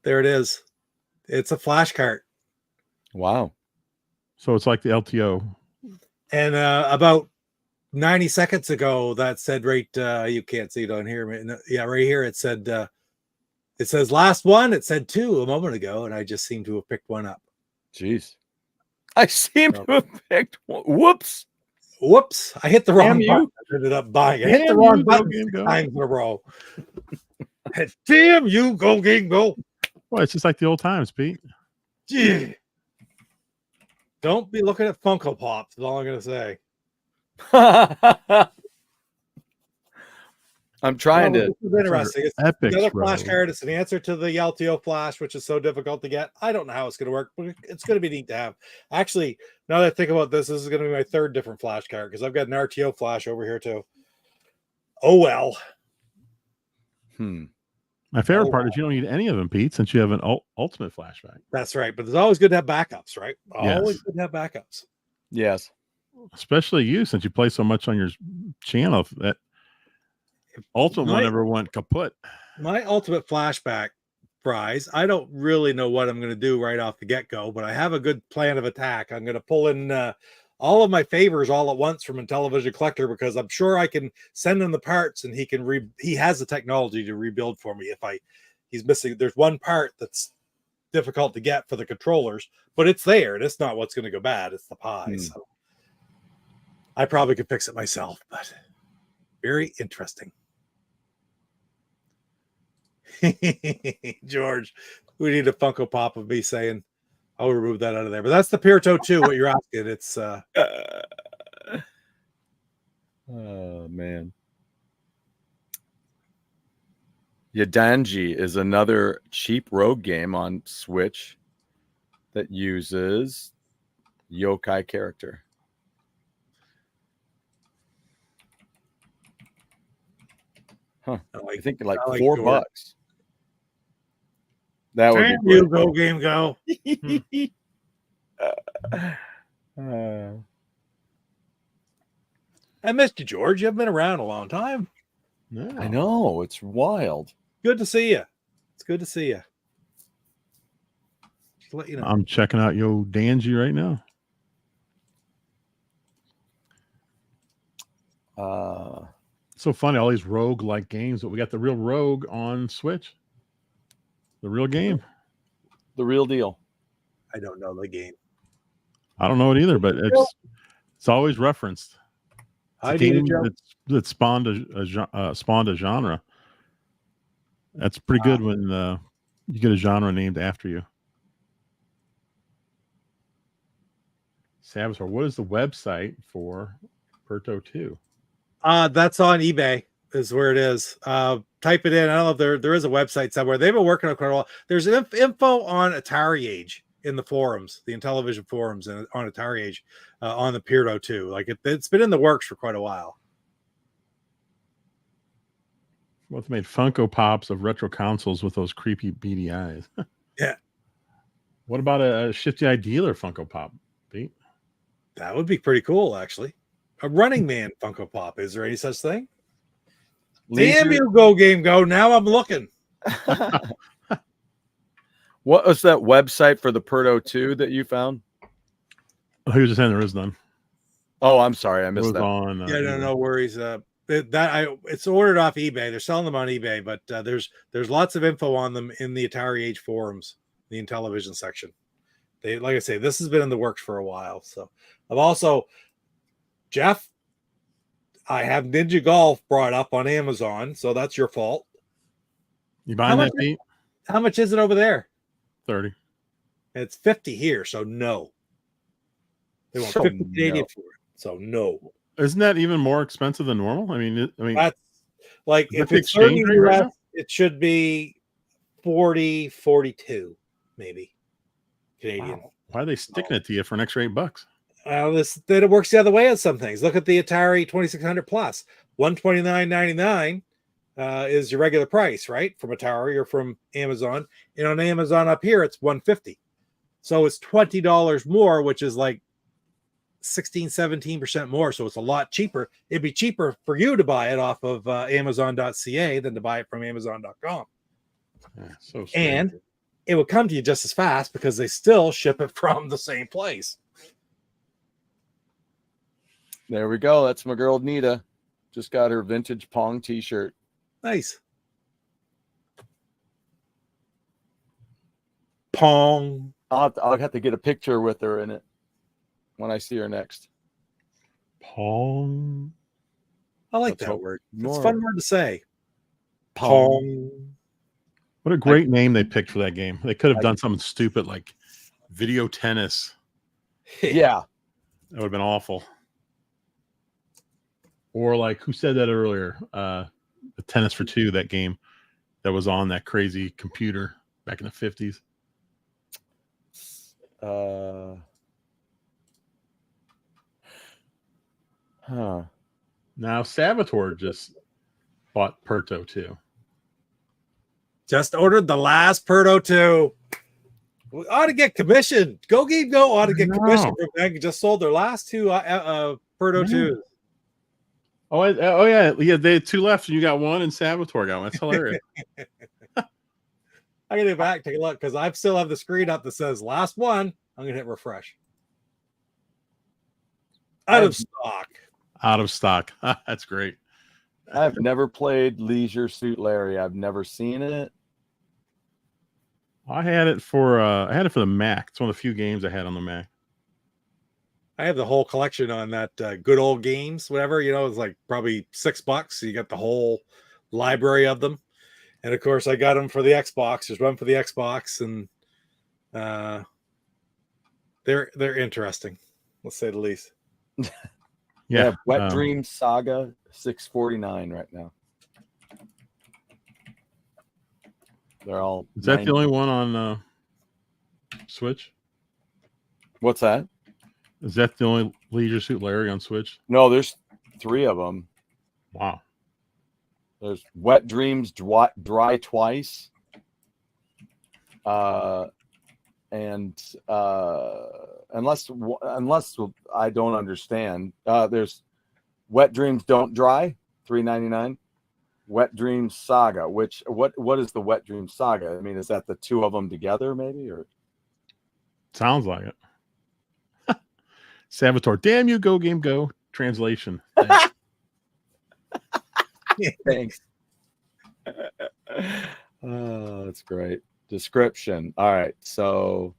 There it is. It's a flash cart. Wow. So it's like the LTO. And about 90 seconds ago, that said right, you can't see it on here. Yeah, right here it said, it says last one. It said 2 a moment ago, and I just seem to have picked one up. Jeez. I seem to have picked one. Whoops. I hit the wrong Damn button. you. I ended up buying it. I hit the Damn wrong you, button Go Game 6 Go. times in a row. Damn you, Go Game Go. Well, it's just like the old times, Pete. Gee. Don't be looking at Funko Pops, is all I'm going to say. I'm trying to. This is interesting. It's Epics, another bro. flash card. It's an answer to the LTO flash, which is so difficult to get. I don't know how it's going to work, but it's going to be neat to have. Actually, now that I think about this is going to be my third different flash card because I've got an RTO flash over here too. Oh well. My favorite part is you don't need any of them, Pete, since you have an ultimate flashback. That's right. But it's always good to have backups, right? Yes. Always good to have backups. Yes. Especially you, since you play so much on your channel. That ultimate one never went kaput. My ultimate flashback prize, I don't really know what I'm going to do right off the get-go, but I have a good plan of attack. I'm going to pull in all of my favors all at once from a television collector because I'm sure I can send him the parts and he has the technology to rebuild for me if he's missing. There's one part that's difficult to get for the controllers, but it's there. And it's not what's going to go bad. It's the pie. So I probably could fix it myself, but very interesting. George, we need a Funko Pop of me saying I'll remove that out of there. But that's the Pirito 2, what you're asking. It's oh man. Yadanji is another cheap rogue game on Switch that uses yokai character. Huh. I think like $4. That would Damn be you, Go Game Go. I missed you, George. You haven't been around a long time. No. I know. It's wild. Good to see you. It's good to see you. Just to let you know. I'm checking out Yo Danji right now. So funny, all these rogue-like games, but we got the real Rogue on Switch. The real game. The real deal. I don't know the game. I don't know it either, but it's always referenced. It's a game that spawned a genre. That's pretty good when you get a genre named after you. Saboteur, what is the website for Perto 2? That's on eBay is where it is. Type it in. I don't know if there is a website somewhere. They've been working on quite a while. There's info on Atari Age in the forums, the Intellivision forums, and on Atari Age, on the Peerdo 2. Like it's been in the works for quite a while. Well, they made Funko Pops of retro consoles with those creepy beady eyes. Yeah. What about a Shifty Eye Dealer Funko Pop, Pete? That would be pretty cool, actually. A Running Man Funko Pop. Is there any such thing? Damn you, Go Game Go. Now I'm looking. What was that website for the Perdo 2 that you found? He was just saying there is none. Oh, I'm sorry. I missed that. On, yeah, no worries. It's ordered off eBay. They're selling them on eBay, but there's lots of info on them in the Atari Age forums, the Intellivision section. They, like I say, this has been in the works for a while. So I've also, Jeff, I have Ninja Golf brought up on Amazon, so that's your fault. You buying that, Pete? How much is it over there? 30. It's 50 here, so no. They want 50 Canadian for it, so no. Isn't that even more expensive than normal? I mean, that's like if it's 30 US, right, it should be 40, 42, maybe Canadian. Wow. Why are they sticking it to you for an extra $8? It works the other way on some things. Look at the Atari 2600 Plus, $129.99 is your regular price, right? From Atari or from Amazon, and on Amazon up here it's $150, so it's $20 more, which is like 16-17% more, so it's a lot cheaper. It'd be cheaper for you to buy it off of Amazon.ca than to buy it from Amazon.com. So and it would come to you just as fast because they still ship it from the same place. There we go. That's my girl Nita. Just got her vintage Pong t-shirt. Nice. Pong. I'll have to get a picture with her in it when I see her next. Pong. I like that word. It's a fun word to say. Pong. What a great name they picked for that game. They could have done something stupid like video tennis. Yeah. That would have been awful. Or like, who said that earlier? The Tennis for Two, that game that was on that crazy computer back in the 50s. Now Saboteur just bought Perto 2. Just ordered the last Perto 2. We ought to get commission. Go Game Go ought to get commission from them. Just sold their last two Perto 2s. Oh yeah. They had two left, and you got one, and Saboteur got one. That's hilarious. I gotta go back, take a look, because I still have the screen up that says last one. I'm gonna hit refresh. Out of stock. Out of stock. That's great. I've never played Leisure Suit Larry. I've never seen it. I had it for the Mac. It's one of the few games I had on the Mac. I have the whole collection on that Good Old Games, whatever, it's like probably $6. So you got the whole library of them. And of course I got them for the Xbox. There's one for the Xbox, and they're interesting, let's say the least. Yeah, Wet Dream Saga, $6.49 right now. They're all. Is that the only one on Switch? What's that? Is that the only Leisure Suit Larry on Switch? No, there's 3 of them. Wow. There's Wet Dreams Dry Twice. And unless I don't understand, there's Wet Dreams Don't Dry, $3.99. Wet Dreams Saga, what is the Wet Dreams Saga? I mean, is that the 2 of them together, maybe? Or sounds like it. Saboteur, damn you, Go Game Go. Translation. Thanks. Oh, that's great. Description. All right, so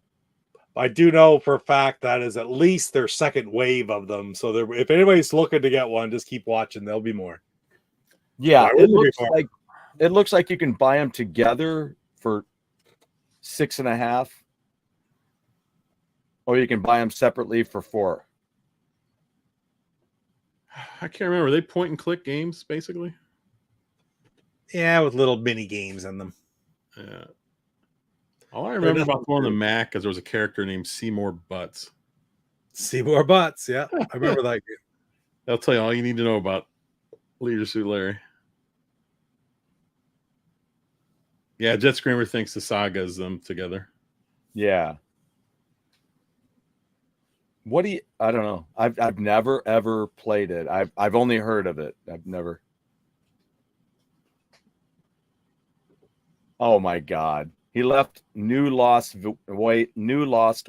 I do know for a fact that is at least their second wave of them. So if anybody's looking to get one, just keep watching. There'll be more. Yeah, it looks like you can buy them together for $6.50, or you can buy them separately for $4. I can't remember. Are they point and click games, basically? Yeah, with little mini games in them. Yeah. All I remember about the one on the Mac is there was a character named Seymour Butts. Seymour Butts, yeah. I remember that game. That'll tell you all you need to know about Leisure Suit Larry. Yeah, Jet Screamer thinks the saga is them together. Yeah. What do you? I don't know. I've never ever played it. I've only heard of it. I've never. Oh my God! He left new lost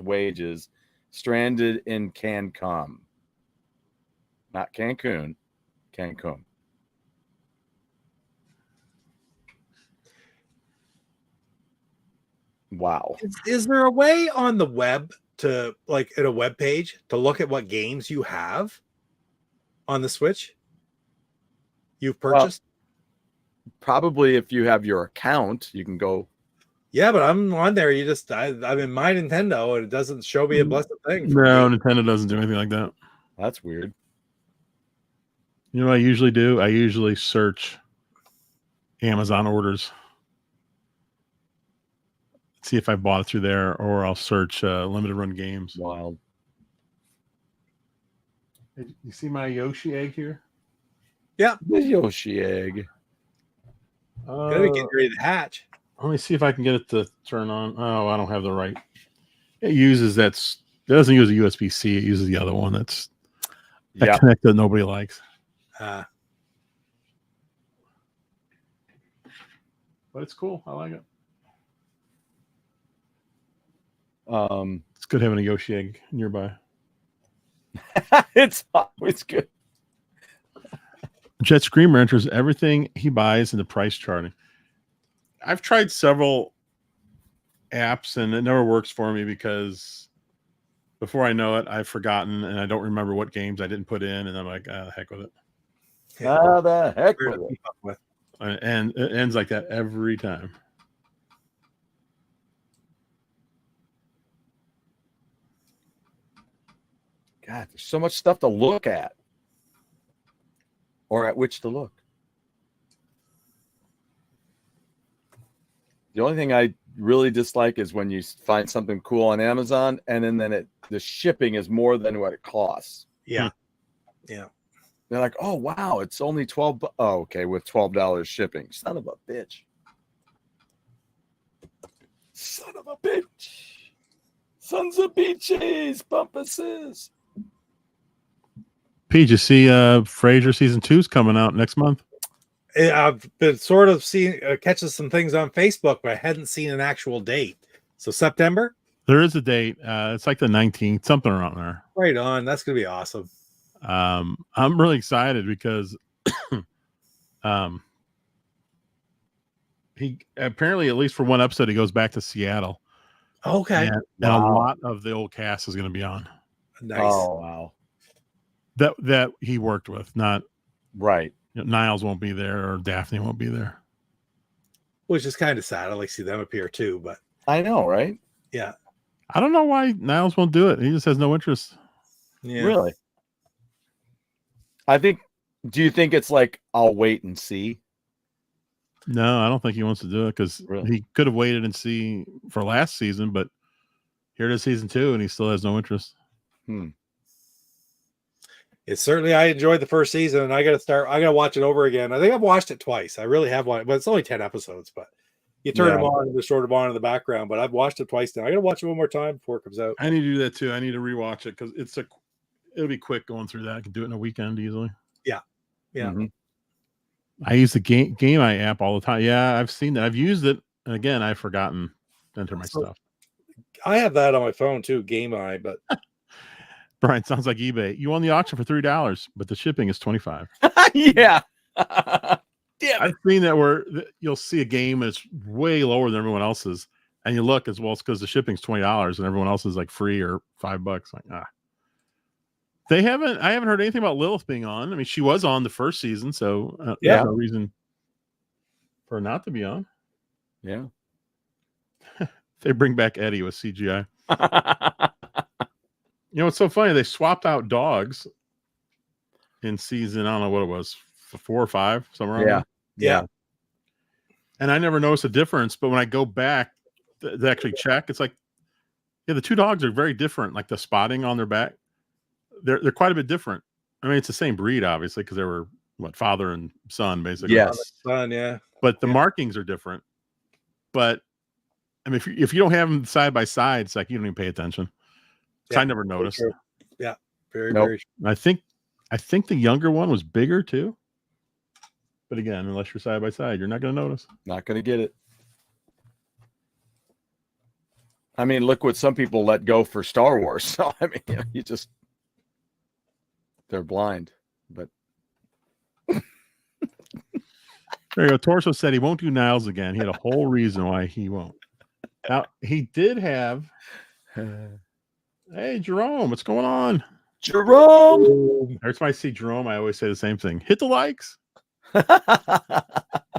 wages, stranded in Cancun. Not Cancun, Cancun. Wow. Is there a way on the web to, like, at a web page to look at what games you have on the Switch you've purchased? Well, probably if you have your account, you can go. Yeah, but I'm on there. I'm in my Nintendo, and it doesn't show me a blessed thing. No, Nintendo doesn't do anything like that. That's weird. You know what I usually do? I usually search Amazon orders. See if I bought it through there, or I'll search limited run games. Wild. Hey, you see my Yoshi egg here? Yeah, The Yoshi egg. gotta get ready to hatch. Let me see if I can get it to turn on. Oh, I don't have the right. It uses it doesn't use a USB-C. It uses the other one that connect that nobody likes. But it's cool. I like it. It's good having a Yoshi egg nearby. It's always good. Jet Screamer enters everything he buys in the price charting. I've tried several apps and it never works for me because before I know it, I've forgotten and I don't remember what games I didn't put in, and I'm like, heck with it. How the heck with it? And it ends like that every time. God, there's so much stuff to look at, or at which to look. The only thing I really dislike is when you find something cool on Amazon and then the shipping is more than what it costs. Yeah. Yeah. They're like, oh, wow, it's only $12. Oh, okay, with $12 shipping. Son of a bitch. Son of a bitch. Sons of beaches, bumpuses. Pete, you see Frasier season 2 is coming out next month? I've been sort of seeing catching some things on Facebook, but I hadn't seen an actual date. So September? There is a date. It's like the 19th, something around there. Right on. That's going to be awesome. I'm really excited because he apparently, at least for one episode, he goes back to Seattle. Okay. And a lot of the old cast is going to be on. Nice. Oh, wow. That he worked with, not right. Niles won't be there or Daphne won't be there. Which is kind of sad. I like to see them appear too, but I know, right? Yeah. I don't know why Niles won't do it. He just has no interest. Yeah. Really? Do you think it's like, I'll wait and see? No, I don't think he wants to do it because he could have waited and see for last season, but here it is season 2 and he still has no interest. It's certainly, I enjoyed the first season and I got to watch it over again. I think I've watched it twice. I really have watched, but it's only 10 episodes, but you turn them on and just sort of on in the background, but I've watched it twice now. I got to watch it one more time before it comes out. I need to do that too. I need to rewatch it because it'll be quick going through that. I can do it in a weekend easily. Yeah. Yeah. Mm-hmm. I use the Game Eye app all the time. Yeah, I've seen that. I've used it. And again, I've forgotten to enter my stuff. I have that on my phone too, Game Eye, but Brian, sounds like eBay. You won the auction for $3, but the shipping is $25. Yeah. Damn, I've seen that where you'll see a game and it's way lower than everyone else's, and you look as well, it's because the shipping's $20 and everyone else is like free or $5. Like, I haven't heard anything about Lilith being on. I mean, she was on the first season, so there's no reason for her not to be on. Yeah. They bring back Eddie with CGI. You know, it's so funny. They swapped out dogs in season, I don't know what it was, 4 or 5, somewhere around there. Yeah. And I never noticed a difference, but when I go back they actually check. It's like, yeah, the two dogs are very different. Like the spotting on their back, they're quite a bit different. I mean, it's the same breed, obviously, because they were father and son, basically. Yes. Son, yeah. But the markings are different. But I mean, if you don't have them side by side, it's like you don't even pay attention. Yeah, I never noticed. true. Yeah, very, Nope. very true. I think the younger one was bigger too. But again, unless you're side by side, you're not going to notice. Not going to get it. I mean, look what some people let go for Star Wars. So, I mean, they're blind. But there you go. Torso said he won't do Niles again. He had a whole reason why he won't. Now, he did have. Hey, Jerome, what's going on? Jerome! Every time I see Jerome, I always say the same thing. Hit the likes.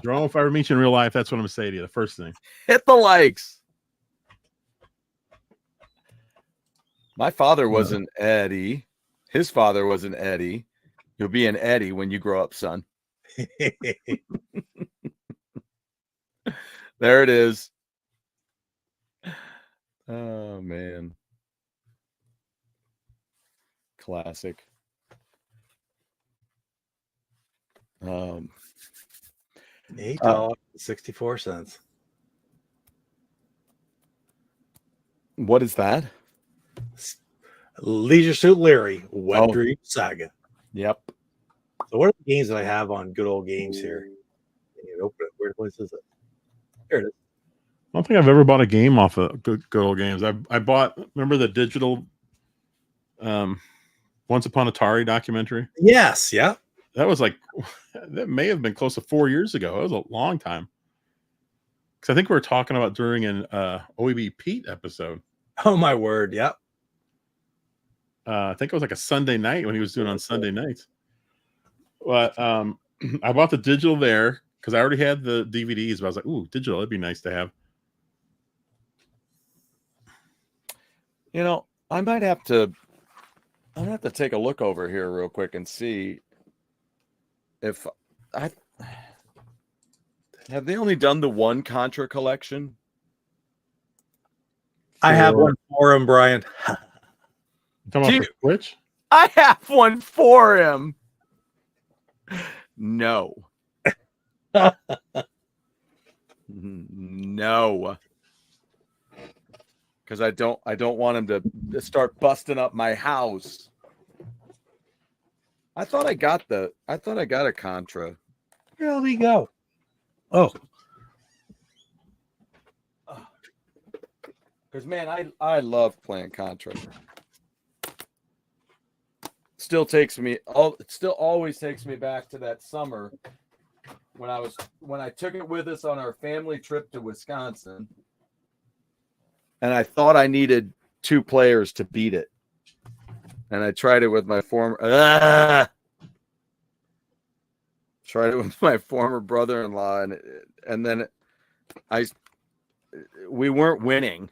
Jerome, if I ever meet you in real life, that's what I'm going to say to you. The first thing. Hit the likes. My father was an Eddie. His father was an Eddie. You'll be an Eddie when you grow up, son. There it is. Oh, man. Classic. $8.64. What is that? Leisure Suit Larry, Wet Dream Saga. Yep. So what are the games that I have on Good Old Games here? Can you open it? Where place is it? Here it is. I don't think I've ever bought a game off of good old games. I bought, remember the digital Once Upon Atari documentary? Yes, yeah. That was that may have been close to 4 years ago. It was a long time. Because I think we were talking about during an OEB Pete episode. Oh, my word, yeah. I think it was like a Sunday night when he was doing on Sunday nights. But I bought the digital there because I already had the DVDs. But I was like, ooh, digital, it'd be nice to have. You know, I might have to take a look over here real quick and see if have they only done the one Contra collection? I have one for him, Brian. Talking about the Switch? I have one for him. No. No. Because I don't want him to start busting up my house. I thought I got a Contra. Where did he go? Oh. Because man, I love playing Contra. It still always takes me back to that summer when I took it with us on our family trip to Wisconsin. And I thought I needed 2 players to beat it. And I tried it with my former brother-in-law, and then we weren't winning.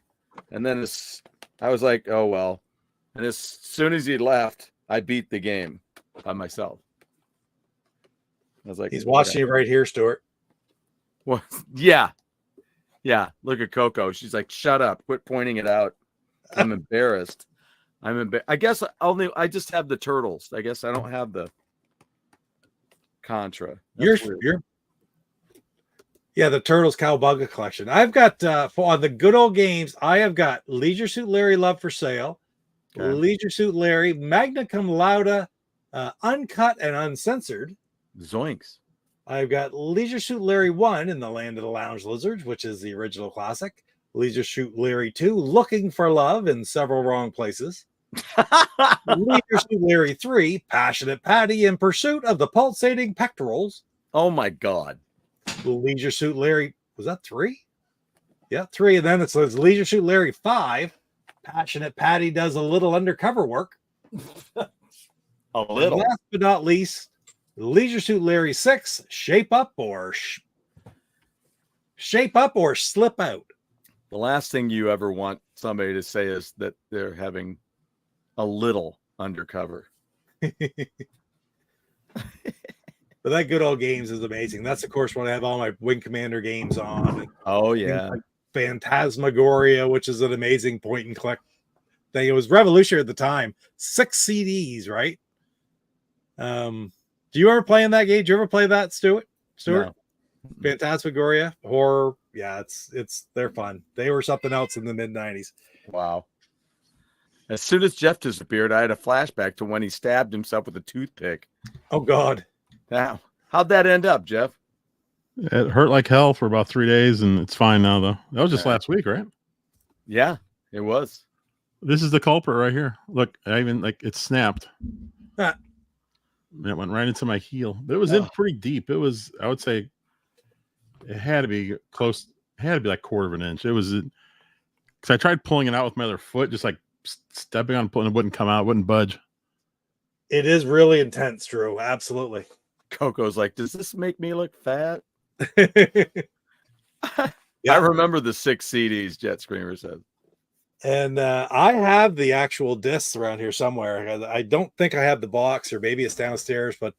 And then I was like, oh well. And as soon as he left, I beat the game by myself. I was like, he's watching you right here, Stuart. Well, yeah. Yeah, look at Coco. She's like, shut up. Quit pointing it out. I'm embarrassed. I guess I just have the turtles. I guess I don't have the Contra. Yeah, the Turtles Cowabunga collection. I've got on the Good Old Games, I have got Leisure Suit Larry Love for Sale, okay. Leisure Suit Larry, Magna Cum Laude, uncut and uncensored. Zoinks. I've got Leisure Suit Larry 1 in the Land of the Lounge Lizards, which is the original classic. Leisure Suit Larry 2, Looking for Love in Several Wrong Places. Leisure Suit Larry 3, Passionate Patty in Pursuit of the Pulsating Pectorals. Oh my God. Leisure Suit Larry, was that 3? Yeah, 3. And then it says Leisure Suit Larry 5, Passionate Patty does a little undercover work. A little. And last but not least, Leisure Suit Larry 6, Shape Up or Slip Out. The last thing you ever want somebody to say is that they're having a little undercover. But that Good Old Games is amazing. That's, of course, when I have all my Wing Commander games on. Oh, yeah. Phantasmagoria, which is an amazing point and click thing. It was revolutionary at the time. 6 CDs, right? Do you ever play in that game? Did you ever play that, Stuart? No. Phantasmagoria horror. Yeah, they're fun. They were something else in the mid-90s. Wow. As soon as Jeff disappeared, I had a flashback to when he stabbed himself with a toothpick. Oh God. Now, how'd that end up, Jeff? It hurt like hell for about 3 days, and it's fine now, though. That was just last week, right? Yeah, it was. This is the culprit right here. Look, I even it snapped. Ah. It went right into my heel. But it was in pretty deep. It was, I would say, it had to be close. It had to be like 1/4 of an inch. It was, because I tried pulling it out with my other foot, just like stepping on, pulling it wouldn't come out, it wouldn't budge. It is really intense, Drew. Absolutely. Coco's like, does this make me look fat? Yeah. I remember the 6 CDs, Jet Screamer said. And I have the actual discs around here somewhere. I don't think I have the box, or maybe it's downstairs, but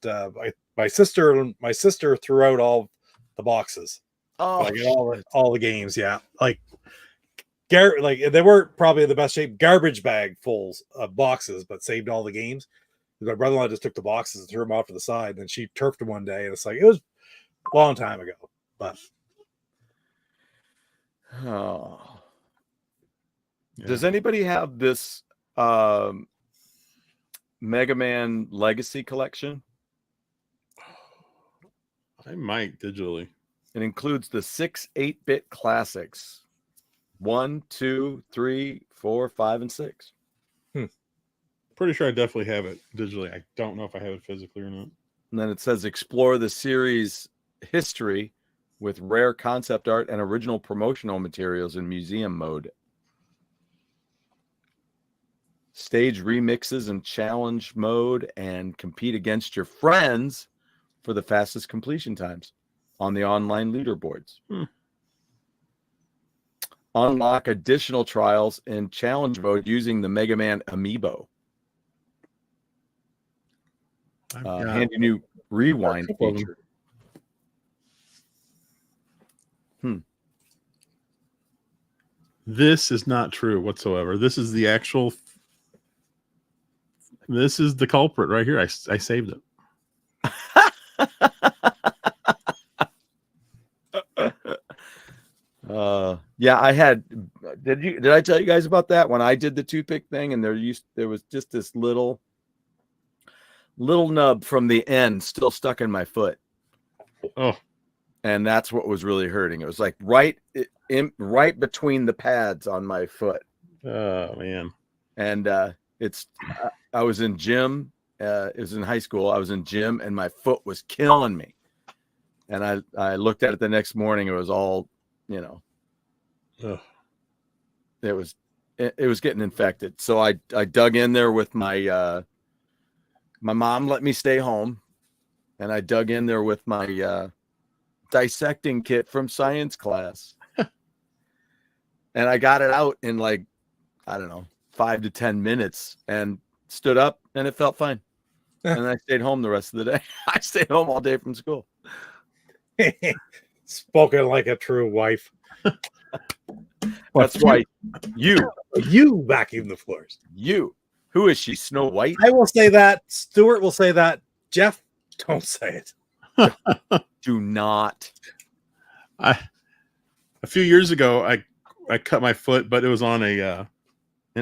my sister threw out all the boxes. Oh, like all the games. Yeah. Like they weren't probably in the best shape, garbage bag fulls of boxes, but saved all the games. My brother-in-law just took the boxes and threw them off to the side. And then she turfed them one day, and it's like, it was a long time ago, but Does anybody have this Mega Man Legacy collection? I might digitally. It includes the 6 8-bit classics: 1, 2, 3, 4, 5, and 6. Pretty sure I definitely have it digitally. I don't know if I have it physically or not. And then it says explore the series history with rare concept art and original promotional materials in museum mode. Stage remixes and challenge mode, and compete against your friends for the fastest completion times on the online leaderboards. Unlock additional trials in challenge mode using the Mega Man amiibo. Handy new rewind feature. This is not true whatsoever. This is the actual. This is the culprit right here. I saved it. Yeah, I had. Did I tell you guys about that when I did the toothpick thing? And there was just this little nub from the end still stuck in my foot. Oh, and that's what was really hurting. It was like right between the pads on my foot. Oh man. And I was in gym. It was in high school. I was in gym, and my foot was killing me. And I looked at it the next morning. It was all, Ugh. It was getting infected. So I dug in there with my mom let me stay home, and I dug in there with my dissecting kit from science class. And I got it out in like, I don't know, 5 to 10 minutes, and stood up, and it felt fine. And I stayed home the rest of the day. I stayed home all day from school. Spoken like a true wife. That's why you vacuum the floors. Who is she? Snow White? I will say that. Stuart will say that. Jeff, don't say it. Do not. A few years ago, I cut my foot, but it was on an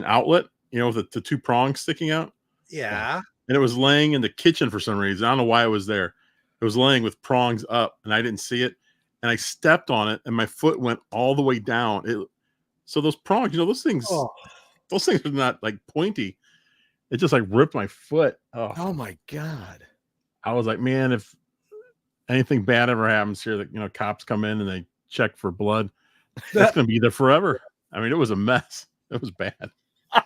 outlet, with the 2 prongs sticking out. Yeah. And it was laying in the kitchen for some reason. I don't know why it was there. It was laying with prongs up, and I didn't see it. And I stepped on it, and my foot went all the way down. So those prongs, those things are not like pointy. It just like ripped my foot. Oh my God. I was like, man, if anything bad ever happens here, that cops come in and they check for blood, that's gonna be there forever. I mean, it was a mess. It was bad. God,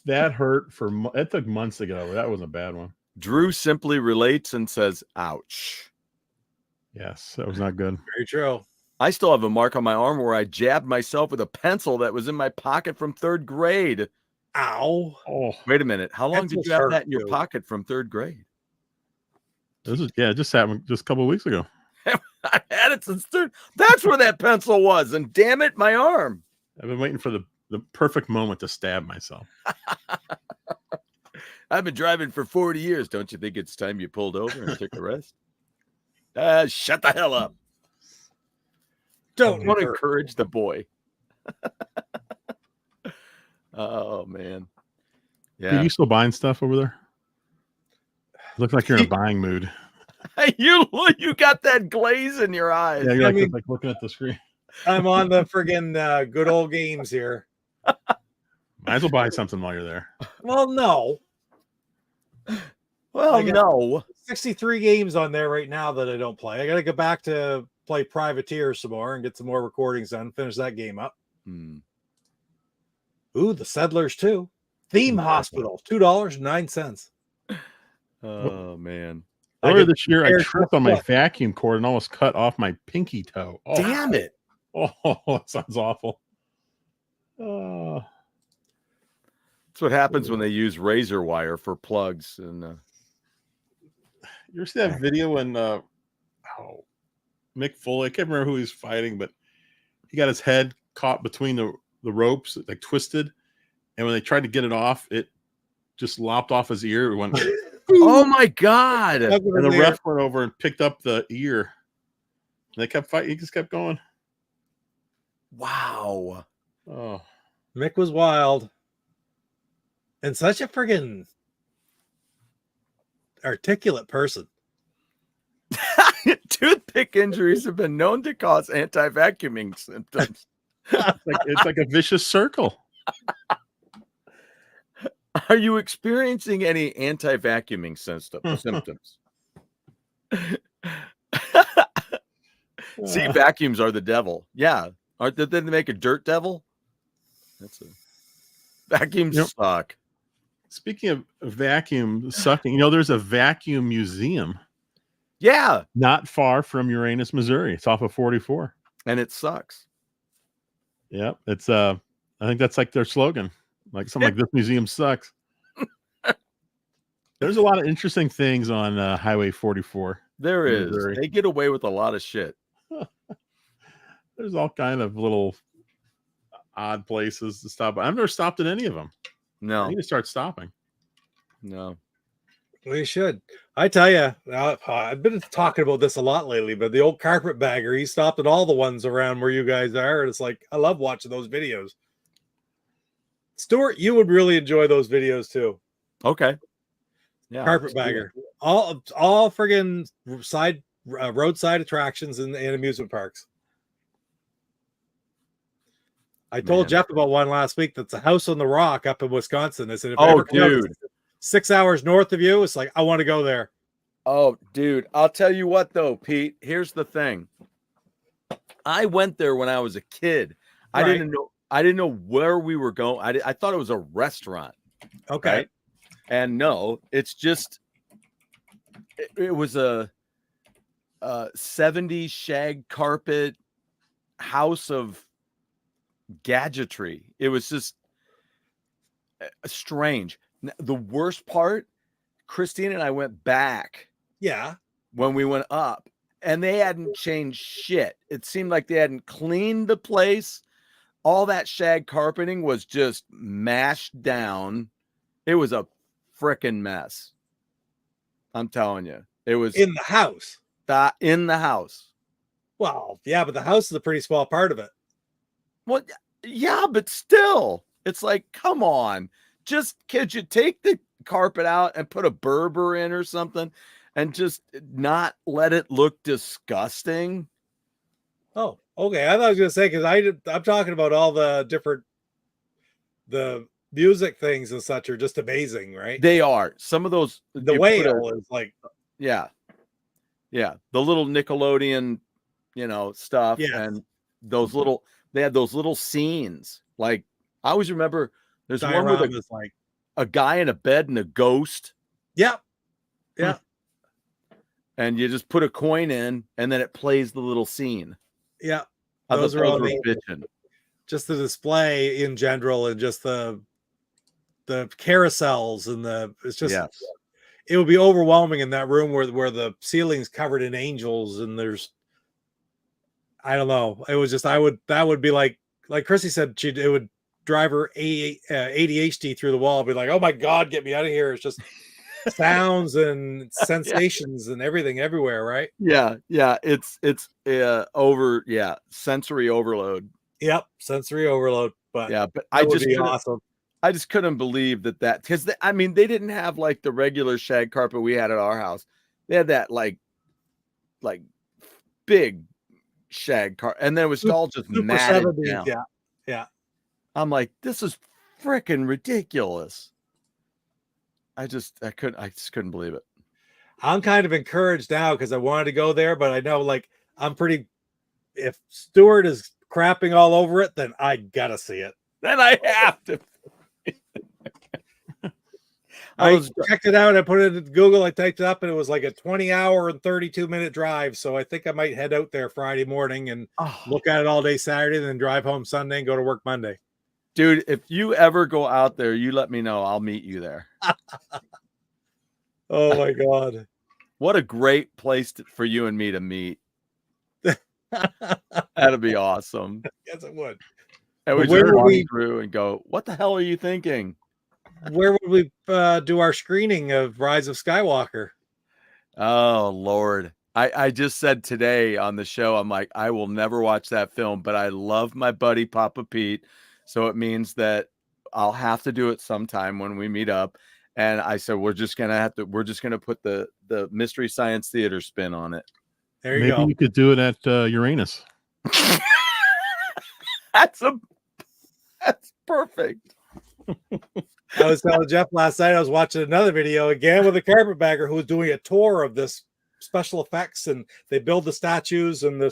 that hurt it took months ago. That was a bad one. Drew simply relates and says, ouch. Yes, that was not good. Very true. I still have a mark on my arm where I jabbed myself with a pencil that was in my pocket from 3rd grade. Ow. Oh, wait a minute. How long did you have that in your pocket from 3rd grade? This is, it just happened just a couple of weeks ago. I had it since third. That's where that pencil was, and damn it, my arm. I've been waiting for the perfect moment to stab myself. I've been driving for 40 years. Don't you think it's time you pulled over and took a rest? Shut the hell up. Don't want to encourage the boy. Oh, man. Yeah. Are you still buying stuff over there? Look like you're in a buying mood. You got that glaze in your eyes. Yeah, you're like looking at the screen. I'm on the friggin' good old games here. Might as well buy something while you're there. Well, no. Well, no. 63 games on there right now that I don't play. I got to go back to play Privateer some more and get some more recordings done. Finish that game up. Ooh, the Settlers too. Theme Hospital, $2.09. Oh, man. Earlier this year, I tripped on my vacuum cord and almost cut off my pinky toe. Oh, damn it. Oh, that sounds awful. That's what happens when they use razor wire for plugs. And you ever see that video when Mick Foley, I can't remember who he's fighting, but he got his head caught between the ropes, like twisted. And when they tried to get it off, it just lopped off his ear. It went, oh my God. And the ref went over and picked up the ear. And they kept fighting. He just kept going. Wow. Oh. Mick was wild. And such a friggin' articulate person. Toothpick injuries have been known to cause anti-vacuuming symptoms. It's like a vicious circle. Are you experiencing any anti-vacuuming symptoms? See, vacuums are the devil. Yeah. Did they make a dirt devil? That's a vacuums suck. Speaking of vacuum sucking, there's a vacuum museum. Yeah. Not far from Uranus, Missouri. It's off of 44. And it sucks. Yeah. It's I think that's like their slogan. Like something like this museum sucks. There's a lot of interesting things on Highway 44. There is. Missouri. They get away with a lot of shit. There's all kind of little odd places to stop. I've never stopped at any of them. No. I need to start stopping. No. We should. I tell you, I've been talking about this a lot lately, but the old carpetbagger, he stopped at all the ones around where you guys are. And it's like, I love watching those videos. Stuart, you would really enjoy those videos too. Okay. Yeah. Carpetbagger. All friggin' roadside attractions and amusement parks. I told Jeff about one last week. That's a House on the Rock up in Wisconsin. I said, if dude, 6 hours north of you, it's like, I want to go there. Oh, dude, I'll tell you what though, Pete. Here's the thing. I went there when I was a kid. Right. I didn't know where we were going. I thought it was a restaurant. Okay. Right? And no, it's just it was a 70s shag carpet house of gadgetry. It was just strange. The worst part, Christine and I went back. Yeah. When we went up, and they hadn't changed shit. It seemed like they hadn't cleaned the place. All that shag carpeting was just mashed down. It was a freaking mess. I'm telling you. It was in the house. In the house. Well, yeah, but the house is a pretty small part of it. Well, yeah, but still, it's like, come on. Just could you take the carpet out and put a Berber in or something and just not let it look disgusting? Oh, okay. I thought I was going to say, because I'm talking about all the different, the music things and such are just amazing, right? They are. Some of those. The whale is like. Yeah. Yeah. The little Nickelodeon, stuff. Yes. And they had those little scenes. Like, I always remember there's one with like a guy in a bed and a ghost. Yep. Yeah. And you just put a coin in and then it plays the little scene. Yeah. Those are all bitching. Just the display in general and just the carousels and it's just it would be overwhelming in that room where the ceiling's covered in angels and there's I don't know. It was just that would be like Chrissy said, it would drive her ADHD through the wall. Be like, oh my god, get me out of here! It's just sounds and sensations and everything everywhere, right? Yeah, it's sensory overload. Yep, sensory overload. But yeah, but that would be awesome. I just couldn't believe that because they didn't have like the regular shag carpet we had at our house. They had that like big shag carpet, and then it was all just matted down. Yeah. I'm like, this is freaking ridiculous. I just couldn't believe it. I'm kind of encouraged now because I wanted to go there, but I know if Stuart is crapping all over it, then I gotta see it. Then I have to. I checked it out. I put it in Google. I typed it up, and it was like a 20-hour and 32-minute drive. So I think I might head out there Friday morning and look at it all day Saturday, and then drive home Sunday and go to work Monday. Dude, if you ever go out there, you let me know. I'll meet you there. Oh my god! What a great place for you and me to meet. That'd be awesome. Yes, it would. And we just walk through and go, what the hell are you thinking? Where would we do our screening of Rise of Skywalker? Oh, Lord. I just said today on the show, I'm like, I will never watch that film, but I love my buddy Papa Pete. So it means that I'll have to do it sometime when we meet up. And I said, we're just going to put the Mystery Science Theater spin on it. There you go. Maybe you could do it at Uranus. That's perfect. I was telling Jeff last night, I was watching another video again with a carpetbagger who was doing a tour of this special effects, and they build the statues and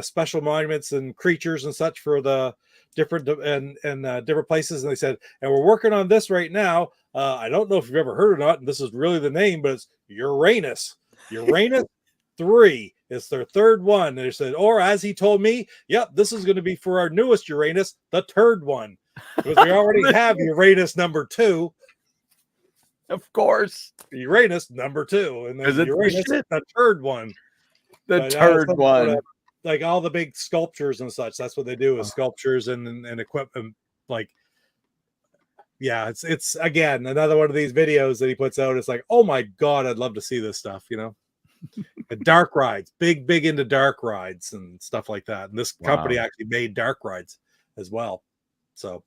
special monuments and creatures and such for the different different places. And they said, and we're working on this right now. I don't know if you've ever heard or not, and this is really the name, but it's Uranus. Uranus 3 is their third one. And they said, or as he told me, yep, this is going to be for our newest Uranus, the third one. Because we already have Uranus number 2. Of course. Uranus number 2. And then Uranus, the third one. The third one. Like all the big sculptures and such. That's what they do is sculptures and equipment. Like, yeah, it's again another one of these videos that he puts out. It's like, oh my god, I'd love to see this stuff, you know. Dark rides, big into dark rides and stuff like that. And this company actually made dark rides as well. So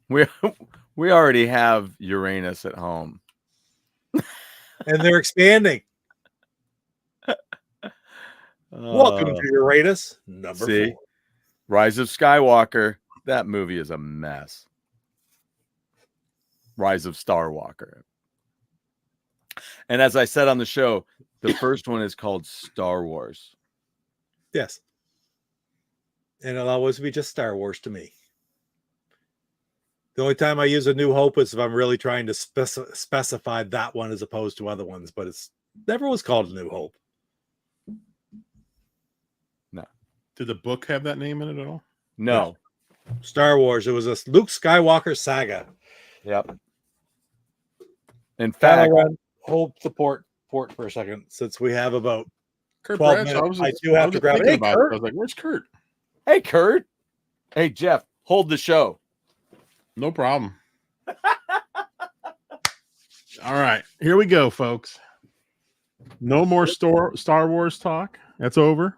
we already have Uranus at home. And they're expanding. Welcome to Uranus number 4. Rise of Skywalker. That movie is a mess. Rise of Starwalker. And as I said on the show, the first one is called Star Wars. Yes. And it'll always be just Star Wars to me. The only time I use A New Hope is if I'm really trying to specify that one as opposed to other ones, but it's never was called A New Hope. No. Did the book have that name in it at all? No. Star Wars. It was a Luke Skywalker saga. Yep. In fact, hold the port for a second, since we have about Kurt 12 minutes. I do have to grab it. Hey, Kurt. I was like, where's Kurt? Hey, Kurt. Hey, Jeff, hold the show. No problem. All right, here we go, folks. No more Star Wars talk. That's over.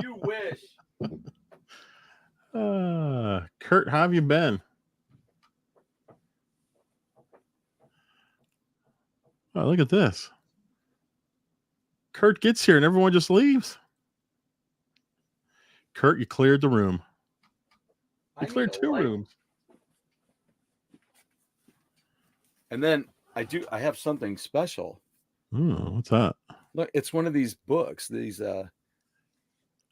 You wish. Kurt, how have you been? Oh, look at this. Kurt gets here and everyone just leaves. Kurt, you cleared the room. You cleared 2 rooms. And then I have something special. Oh, what's that? Look, it's one of these books. These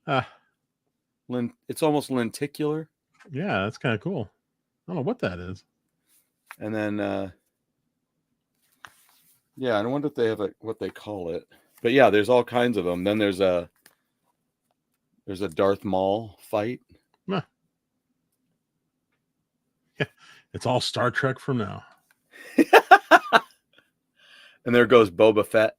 it's almost lenticular. Yeah, that's kind of cool. I don't know what that is. And then yeah, I wonder if they have what they call it. But yeah, there's all kinds of them. Then there's a Darth Maul fight. Huh. Yeah, it's all Star Trek from now. And there goes Boba Fett.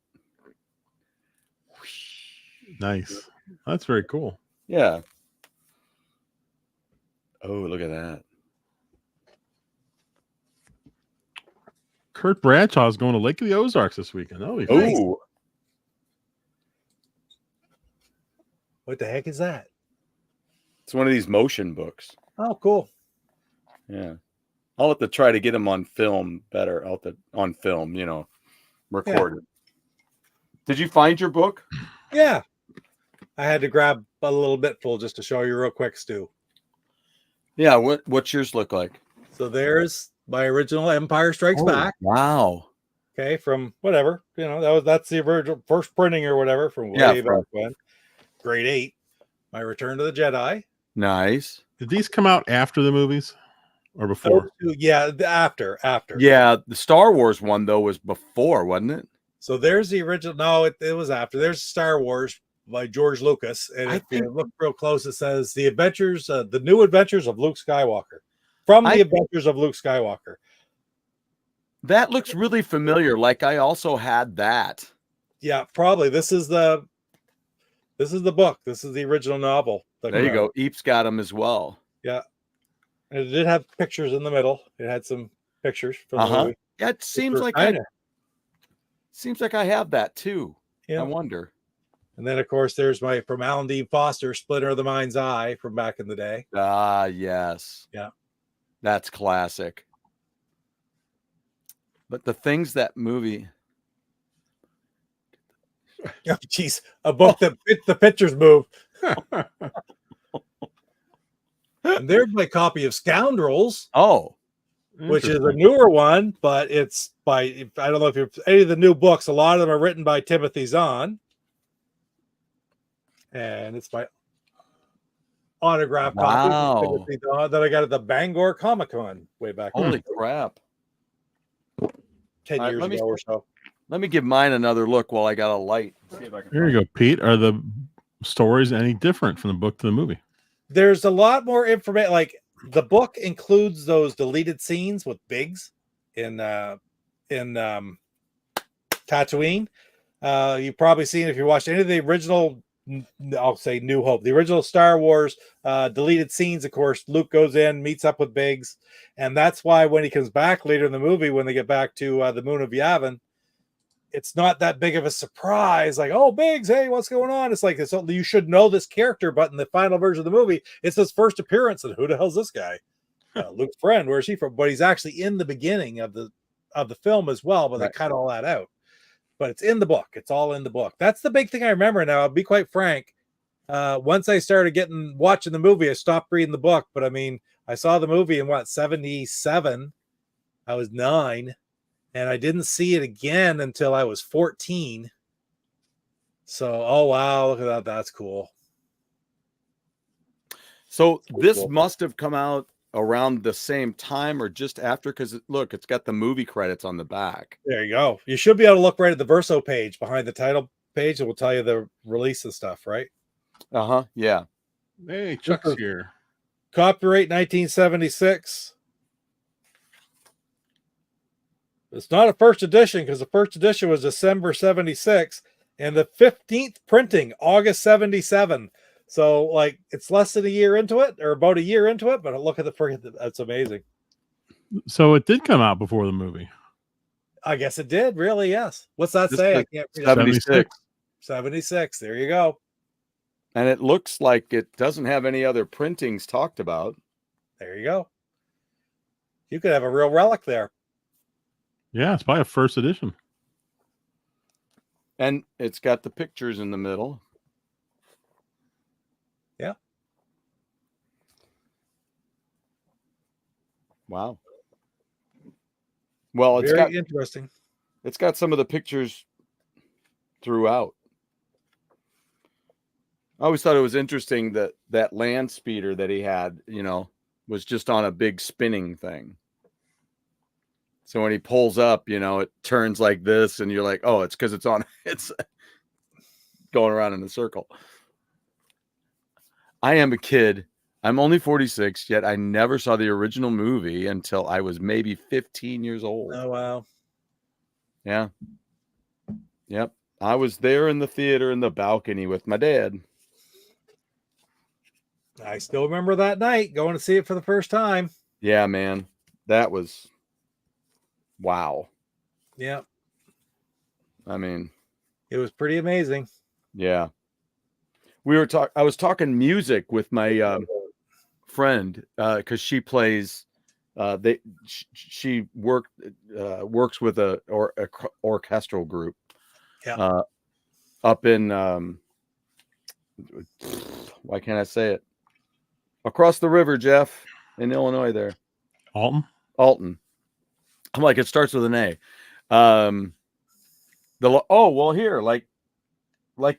Nice. That's very cool. Yeah. Oh, look at that. Kurt Bradshaw is going to Lake of the Ozarks this weekend. That'll be fun. Nice. Oh, What the heck is that? it's one of these motion books. Oh, cool. Yeah. I'll have to try to get them on film better. On film, recorded. Did you find your book? Yeah. I had to grab a little bit full just to show you real quick, Stu. Yeah. What's yours look like? So there's my original Empire Strikes Back. Wow. Okay, from whatever, that's the original first printing or whatever from way back when. Grade 8. My Return to the Jedi. Nice. Did these come out after the movies or before? Yeah, after. Yeah, the Star Wars one though was before, wasn't it? So there's the original. No, it was after. There's Star Wars by George Lucas, and if you look real close, it says the New Adventures of Luke Skywalker. From the Adventures of Luke Skywalker. That looks really familiar. Like I also had that. Yeah, probably. This is the book. This is the original novel. There you go. Eep's got them as well. Yeah. And it did have pictures in the middle. It had some pictures from the movie. Yeah, it seems like I have that too. Yeah. I wonder. And then of course there's from Alan Dean Foster, Splinter of the Mind's Eye from back in the day. Ah, yes. Yeah. That's classic. But the things that movie. Oh, geez, a book that the pictures move. And there's my copy of Scoundrels. Oh, which is a newer one, but it's I don't know if you're any of the new books. A lot of them are written by Timothy Zahn, and it's my autograph copy of Timothy Zahn that I got at the Bangor Comic Con way back. Holy crap! 10 years ago or so. Let me give mine another look while I got a light. See if I can Here you go, Pete. Are the stories any different from the book to the movie? There's a lot more information. Like the book includes those deleted scenes with Biggs in Tatooine. You've probably seen if you watched any of the original. I'll say New Hope, the original Star Wars deleted scenes. Of course, Luke goes in, meets up with Biggs, and that's why when he comes back later in the movie, when they get back to the moon of Yavin, it's not that big of a surprise. Like, oh, Biggs, hey, what's going on? It's like you should know this character, but in the final version of the movie, it's his first appearance. And who the hell's this guy? Luke's friend. Where's he from? But he's actually in the beginning of the film as well. But they cut all that out. But it's in the book. It's all in the book. That's the big thing I remember now. I'll be quite frank. Once I started watching the movie, I stopped reading the book. But I mean, I saw the movie in 77. I was 9. And I didn't see it again until I was 14. So, oh, wow. Look at that. That's cool. So this must have come out around the same time or just after, because look, it's got the movie credits on the back. There you go. You should be able to look right at the Verso page behind the title page. It will tell you the release and stuff, right? Yeah. Hey, Chuck's here. Copyright 1976. It's not a first edition because the first edition was December 76 and the 15th printing, August 77. So, like, it's less than a year into it or about a year into it, but look at the freaking, that's amazing. So it did come out before the movie. I guess it did, really, yes. What's that say? I can't read 76. 76. There you go. And it looks like it doesn't have any other printings talked about. There you go. You could have a real relic there. Yeah, it's probably a first edition. And it's got the pictures in the middle. Yeah. Wow. Well, it's very interesting. It's got some of the pictures throughout. I always thought it was interesting that that land speeder that he had, was just on a big spinning thing. So when he pulls up, it turns like this, and you're like, oh, it's because it's going around in a circle. I am a kid. I'm only 46, yet I never saw the original movie until I was maybe 15 years old. Oh, wow. Yeah. Yep. I was there in the theater in the balcony with my dad. I still remember that night going to see it for the first time. Yeah, man. That was wow. Yeah. I mean, it was pretty amazing. Yeah. I was talking music with my friend because she plays she works with a orchestral group up in why can't I say it? Across the river, Jeff, in Illinois there. Alton. I'm like, it starts with an A. Here, like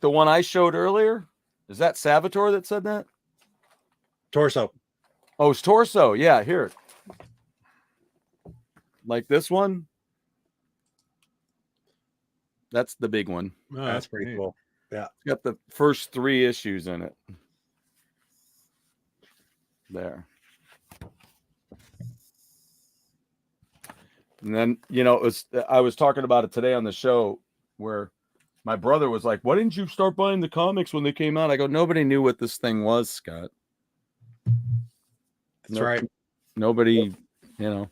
the one I showed earlier. Is that Salvatore that said that? Torso. Oh, it's Torso. Yeah, here. Like this one. That's the big one. Oh, that's pretty cool. Yeah. It's got the first 3 issues in it. There. And then, I was talking about it today on the show where my brother was like, why didn't you start buying the comics when they came out? I go, nobody knew what this thing was, Scott. That's right. Nobody, I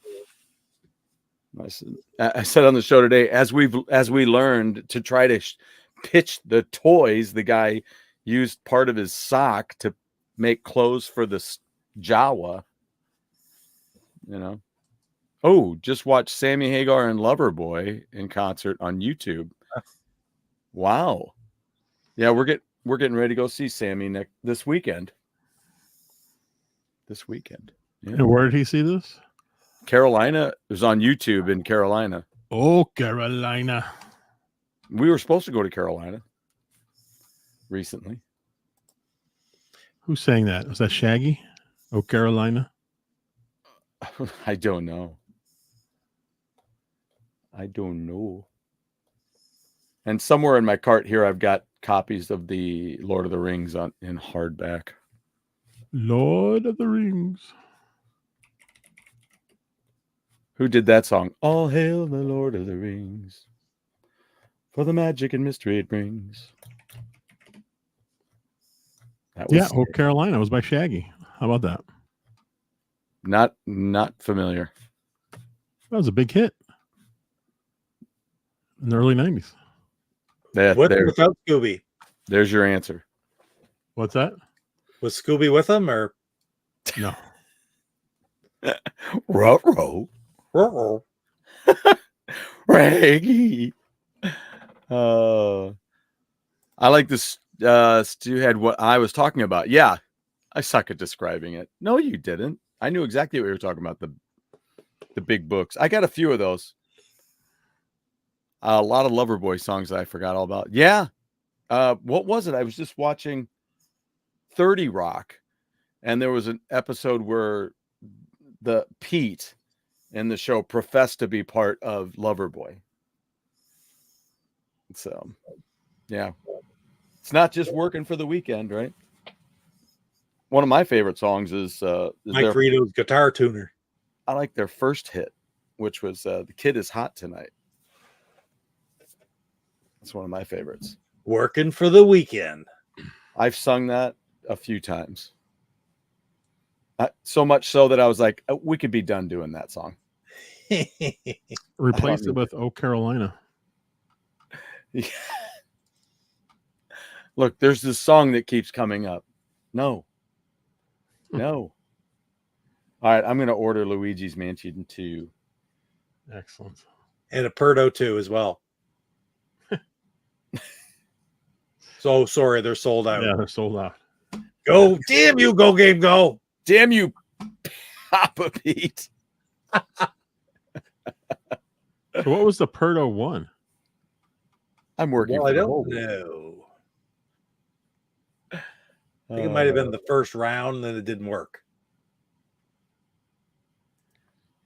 said on the show today, as we learned to try to pitch the toys, the guy used part of his sock to make clothes for the Jawa, Oh, just watch Sammy Hagar and Loverboy in concert on YouTube. Wow. Yeah, we're getting ready to go see Sammy this weekend. Yeah. And where did he see this? Carolina. It was on YouTube in Carolina. Oh, Carolina. We were supposed to go to Carolina recently. Who sang that? Was that Shaggy? Oh, Carolina. I don't know. And somewhere in my cart here, I've got copies of the Lord of the Rings in hardback. Lord of the Rings. Who did that song? All hail the Lord of the Rings, for the magic and mystery it brings. Oh, Carolina was by Shaggy. How about that? Not familiar. That was a big hit in the early 90s. Without Scooby? There's your answer. What's that? Was Scooby with him or no? Ruh-roh. Raggy. I like this. Stu had what I was talking about. Yeah, I suck at describing it. No, you didn't. I knew exactly what you were talking about. The big books. I got a few of those. A lot of Loverboy songs that I forgot all about. Yeah. What was it? I was just watching 30 Rock, and there was an episode where the Pete in the show professed to be part of Loverboy. So, yeah. It's not just working for the weekend, right? One of my favorite songs is Mike Rito's Guitar Tuner. I like their first hit, which was The Kid Is Hot Tonight. That's one of my favorites. Working for the weekend. I've sung that a few times. So much so that I was like, we could be done doing that song. Replace it with Oh Carolina. Yeah. Look, there's this song that keeps coming up. No. All right, I'm going to order Luigi's Mansion 2. Excellent. And a Perdo 2 as well. So sorry, they're sold out. Yeah, they're sold out. Go, damn you, Go Game Go. Damn you, Papa Pete. So what was the Perdo 1? I'm working. Well, I don't know. I think it might have been the first round, and then it didn't work.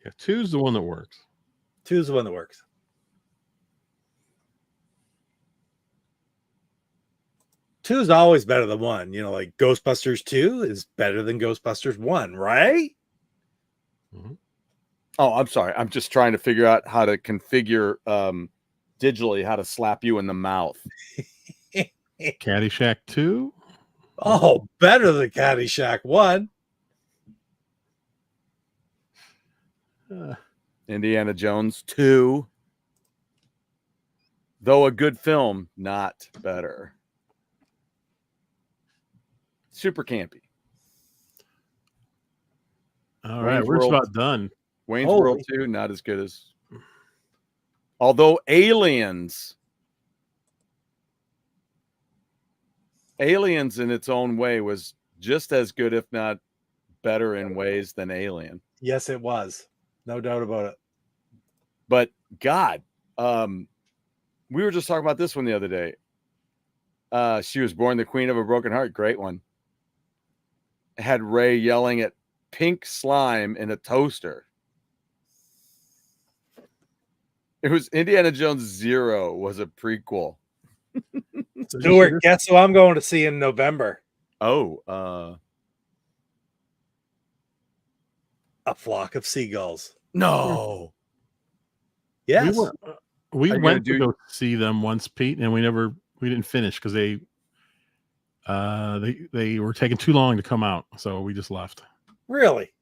Yeah, 2's the one that works. 2's the one that works. Two is always better than 1. Like Ghostbusters 2 is better than Ghostbusters 1, right? Mm-hmm. Oh, I'm sorry. I'm just trying to figure out how to configure digitally how to slap you in the mouth. Caddyshack 2. Oh, better than Caddyshack 1. Indiana Jones 2. Though a good film, not better. Super campy. All right, we're just about done. Wayne's World 2, not as good as. Although Aliens in its own way was just as good, if not better in ways than Alien. Yes, it was. No doubt about it. But God, we were just talking about this one the other day. She Was Born the Queen of a Broken Heart. Great one. Had Ray yelling at pink slime in a toaster. It was Indiana Jones 0 was a prequel. Stuart, guess who I'm going to see in November? Oh, A Flock of Seagulls. no. Yes. We went to go see them once, Pete, and we didn't finish because they were taking too long to come out, so we just left. Really?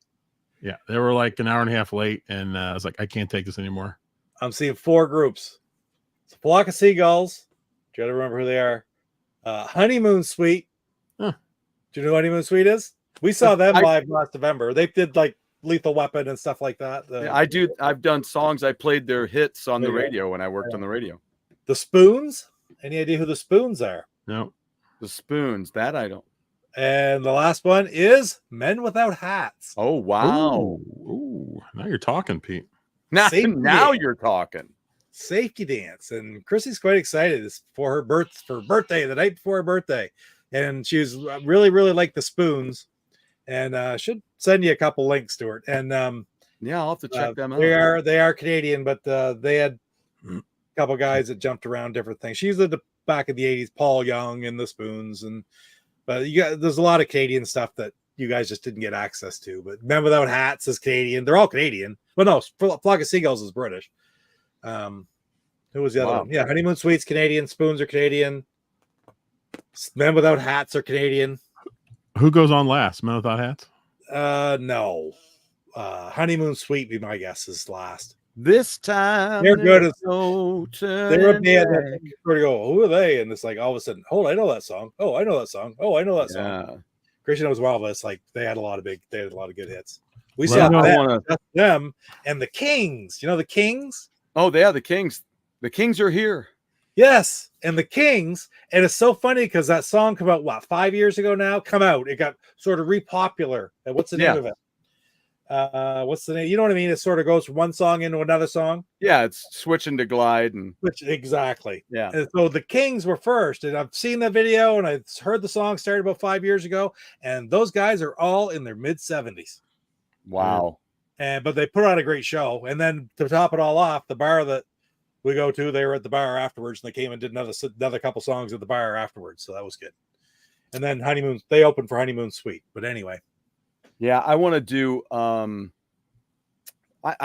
Yeah, they were like an hour and a half late, and I was like, I can't take this anymore. I'm seeing 4 groups. It's A Flock of Seagulls. Do you got to remember who they are? Honeymoon Suite. Huh. Do you know who Honeymoon Suite is? We saw them live last November. They did like Lethal Weapon and stuff like that. I do. I've done songs. I played their hits on the radio when I worked on the radio. The Spoons. Any idea who the Spoons are? No. The Spoons. That I don't. And the last one is Men Without Hats. Oh, wow. Ooh. Now you're talking, Pete. Now you're talking. Safety dance. And Chrissy's quite excited. It's for her birthday, the night before her birthday. And she was really, really like the Spoons. And should send you a couple links, Stuart. And yeah, I'll have to check them out. They are Canadian, but they had a couple guys that jumped around different things. She's at the back of the 80s, Paul Young and the Spoons, but there's a lot of Canadian stuff that you guys just didn't get access to. But Men Without Hats is Canadian. They're all Canadian. Well, no, Flock of Seagulls is British. Who was the other one? Yeah, Honeymoon Suite's Canadian. Spoons are Canadian. Men Without Hats are Canadian. Who goes on last? Men Without Hats? No. Honeymoon Suite, be my guess, is last. This time they're good as they're a band that sort of go, who are they? And it's like all of a sudden, I know that song. Oh, I know that song. Oh, I know that song. Christian knows well, but it's like they had a lot of good hits. We saw them and the Kings. You know the Kings? Oh, yeah, the Kings. The Kings are here. Yes, and the Kings, and it's so funny because that song came out 5 years ago now. It got sort of repopular. And what's the name of it? What's the name? You know what I mean? It sort of goes from one song into another song. Yeah, it's switching to glide exactly. Yeah. And so the Kings were first, and I've seen the video and I heard the song started about 5 years ago, and those guys are all in their mid-70s. Wow. But they put on a great show, and then to top it all off, the bar that we go to, they were at the bar afterwards, and they came and did another couple songs at the bar afterwards, so that was good. And then they opened for Honeymoon Suite. But anyway. Yeah, I want to do I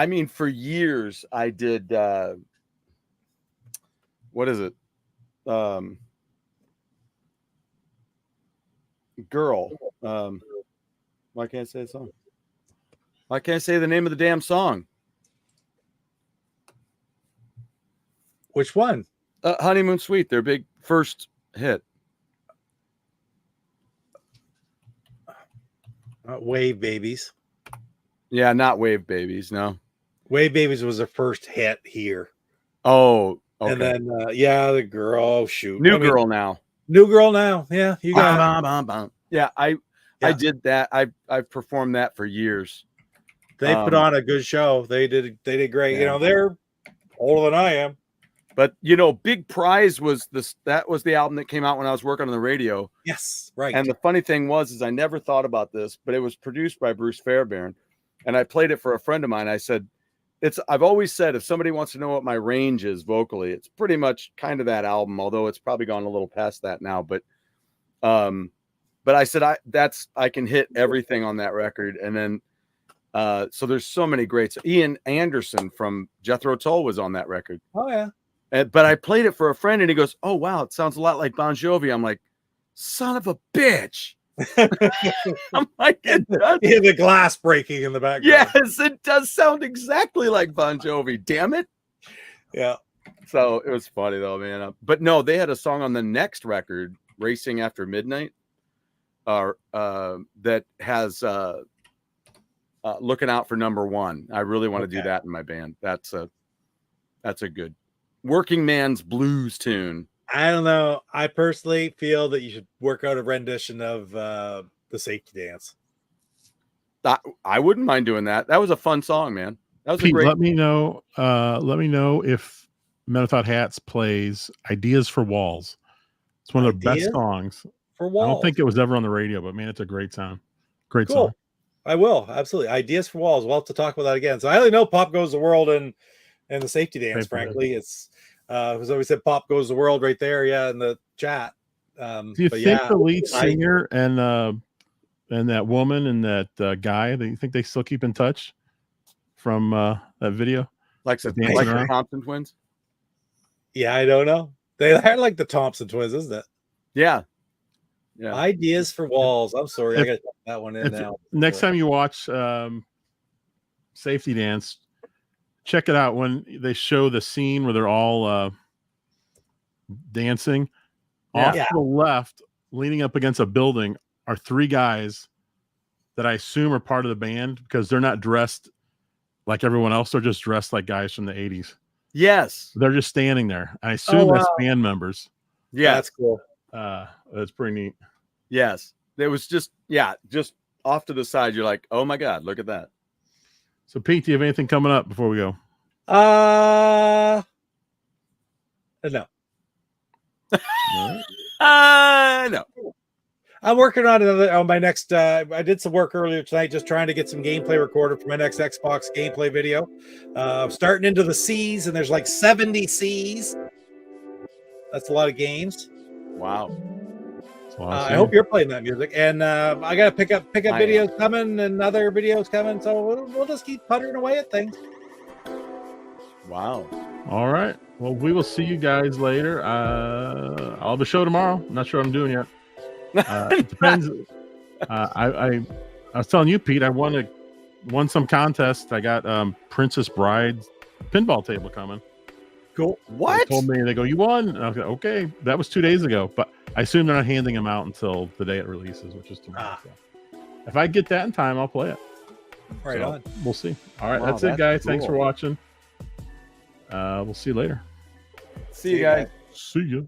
mean, for years I did what is it? Girl. Why can't I say the song? Why can't I say the name of the damn song? Which one? Honeymoon Suite, their big first hit. Wave Babies. Yeah, not Wave Babies, no. Wave Babies was their first hit here. Oh, okay. And then, the girl. Oh, shoot. New Girl Now. New Girl Now. Yeah, you got it. Yeah, I did that. I've performed that for years. They put on a good show. They did great. Yeah. They're older than I am. But Big Prize was that was the album that came out when I was working on the radio. Yes, right. And the funny thing was I never thought about this, but it was produced by Bruce Fairbairn, and I played it for a friend of mine. I said, I've always said if somebody wants to know what my range is vocally, it's pretty much kind of that album, although it's probably gone a little past that now. But I said I can hit everything on that record, and then so there's so many greats. Ian Anderson from Jethro Tull was on that record. Oh yeah. But I played it for a friend, and he goes, "Oh wow, it sounds a lot like Bon Jovi." I'm like, "Son of a bitch!" I'm like, "It does." Yeah, the glass breaking in the background. Yes, it does sound exactly like Bon Jovi. Damn it! Yeah. So it was funny though, man. But no, they had a song on the next record, "Racing After Midnight," that has "Looking Out for Number One." I really want to do that in my band. That's a good working man's blues tune. I don't know. I personally feel that you should work out a rendition of the Safety Dance. I wouldn't mind doing that. That was a fun song, man. That was Pete, a great. let me know if Men Without Hats plays "Ideas for Walls." It's one of the best songs for Walls. I don't think it was ever on the radio, but man, it's a great sound. Great cool song. I will, absolutely. Ideas for Walls. We'll have to talk about that again. So I only know Pop Goes the World and the Safety Dance. Frankly, it's as always said, Pop Goes the World right there. Yeah, in the chat. Do you think the lead singer and that woman and that guy, do you think they still keep in touch from that video? Like the Thompson twins? Yeah, I don't know. They are like the Thompson twins, isn't it? Yeah. Ideas for Walls. I'm sorry, I got to put that one in now. Next time you watch Safety Dance, check it out when they show the scene where they're all dancing. Off to the left, leaning up against a building, are three guys that I assume are part of the band because they're not dressed like everyone else. They're just dressed like guys from the 80s. Yes. They're just standing there. I assume that's band members. Yeah, that's cool. That's pretty neat. Yes. It was just off to the side. You're like, oh my God, look at that. So Pete, do you have anything coming up before we go? No. No. I'm working on my next. I did some work earlier tonight, just trying to get some gameplay recorded for my next Xbox gameplay video. Starting into the C's, and there's like 70 C's. That's a lot of games. Wow. I hope you're playing that music, and I gotta pick up videos coming and other videos coming. So we'll just keep puttering away at things. Wow. All right. Well, we will see you guys later. I'll have a show tomorrow. I'm not sure what I'm doing yet. It depends. I was telling you, Pete, I won some contest. I got Princess Bride's pinball table coming. Cool. What? They told me, they go, you won. And I was like, okay, that was 2 days ago, but I assume they're not handing them out until the day it releases, which is tomorrow. So if I get that in time, I'll play it. Right on. We'll see. All right, that's it, guys. Cool. Thanks for watching. We'll see you later. See you guys. See you.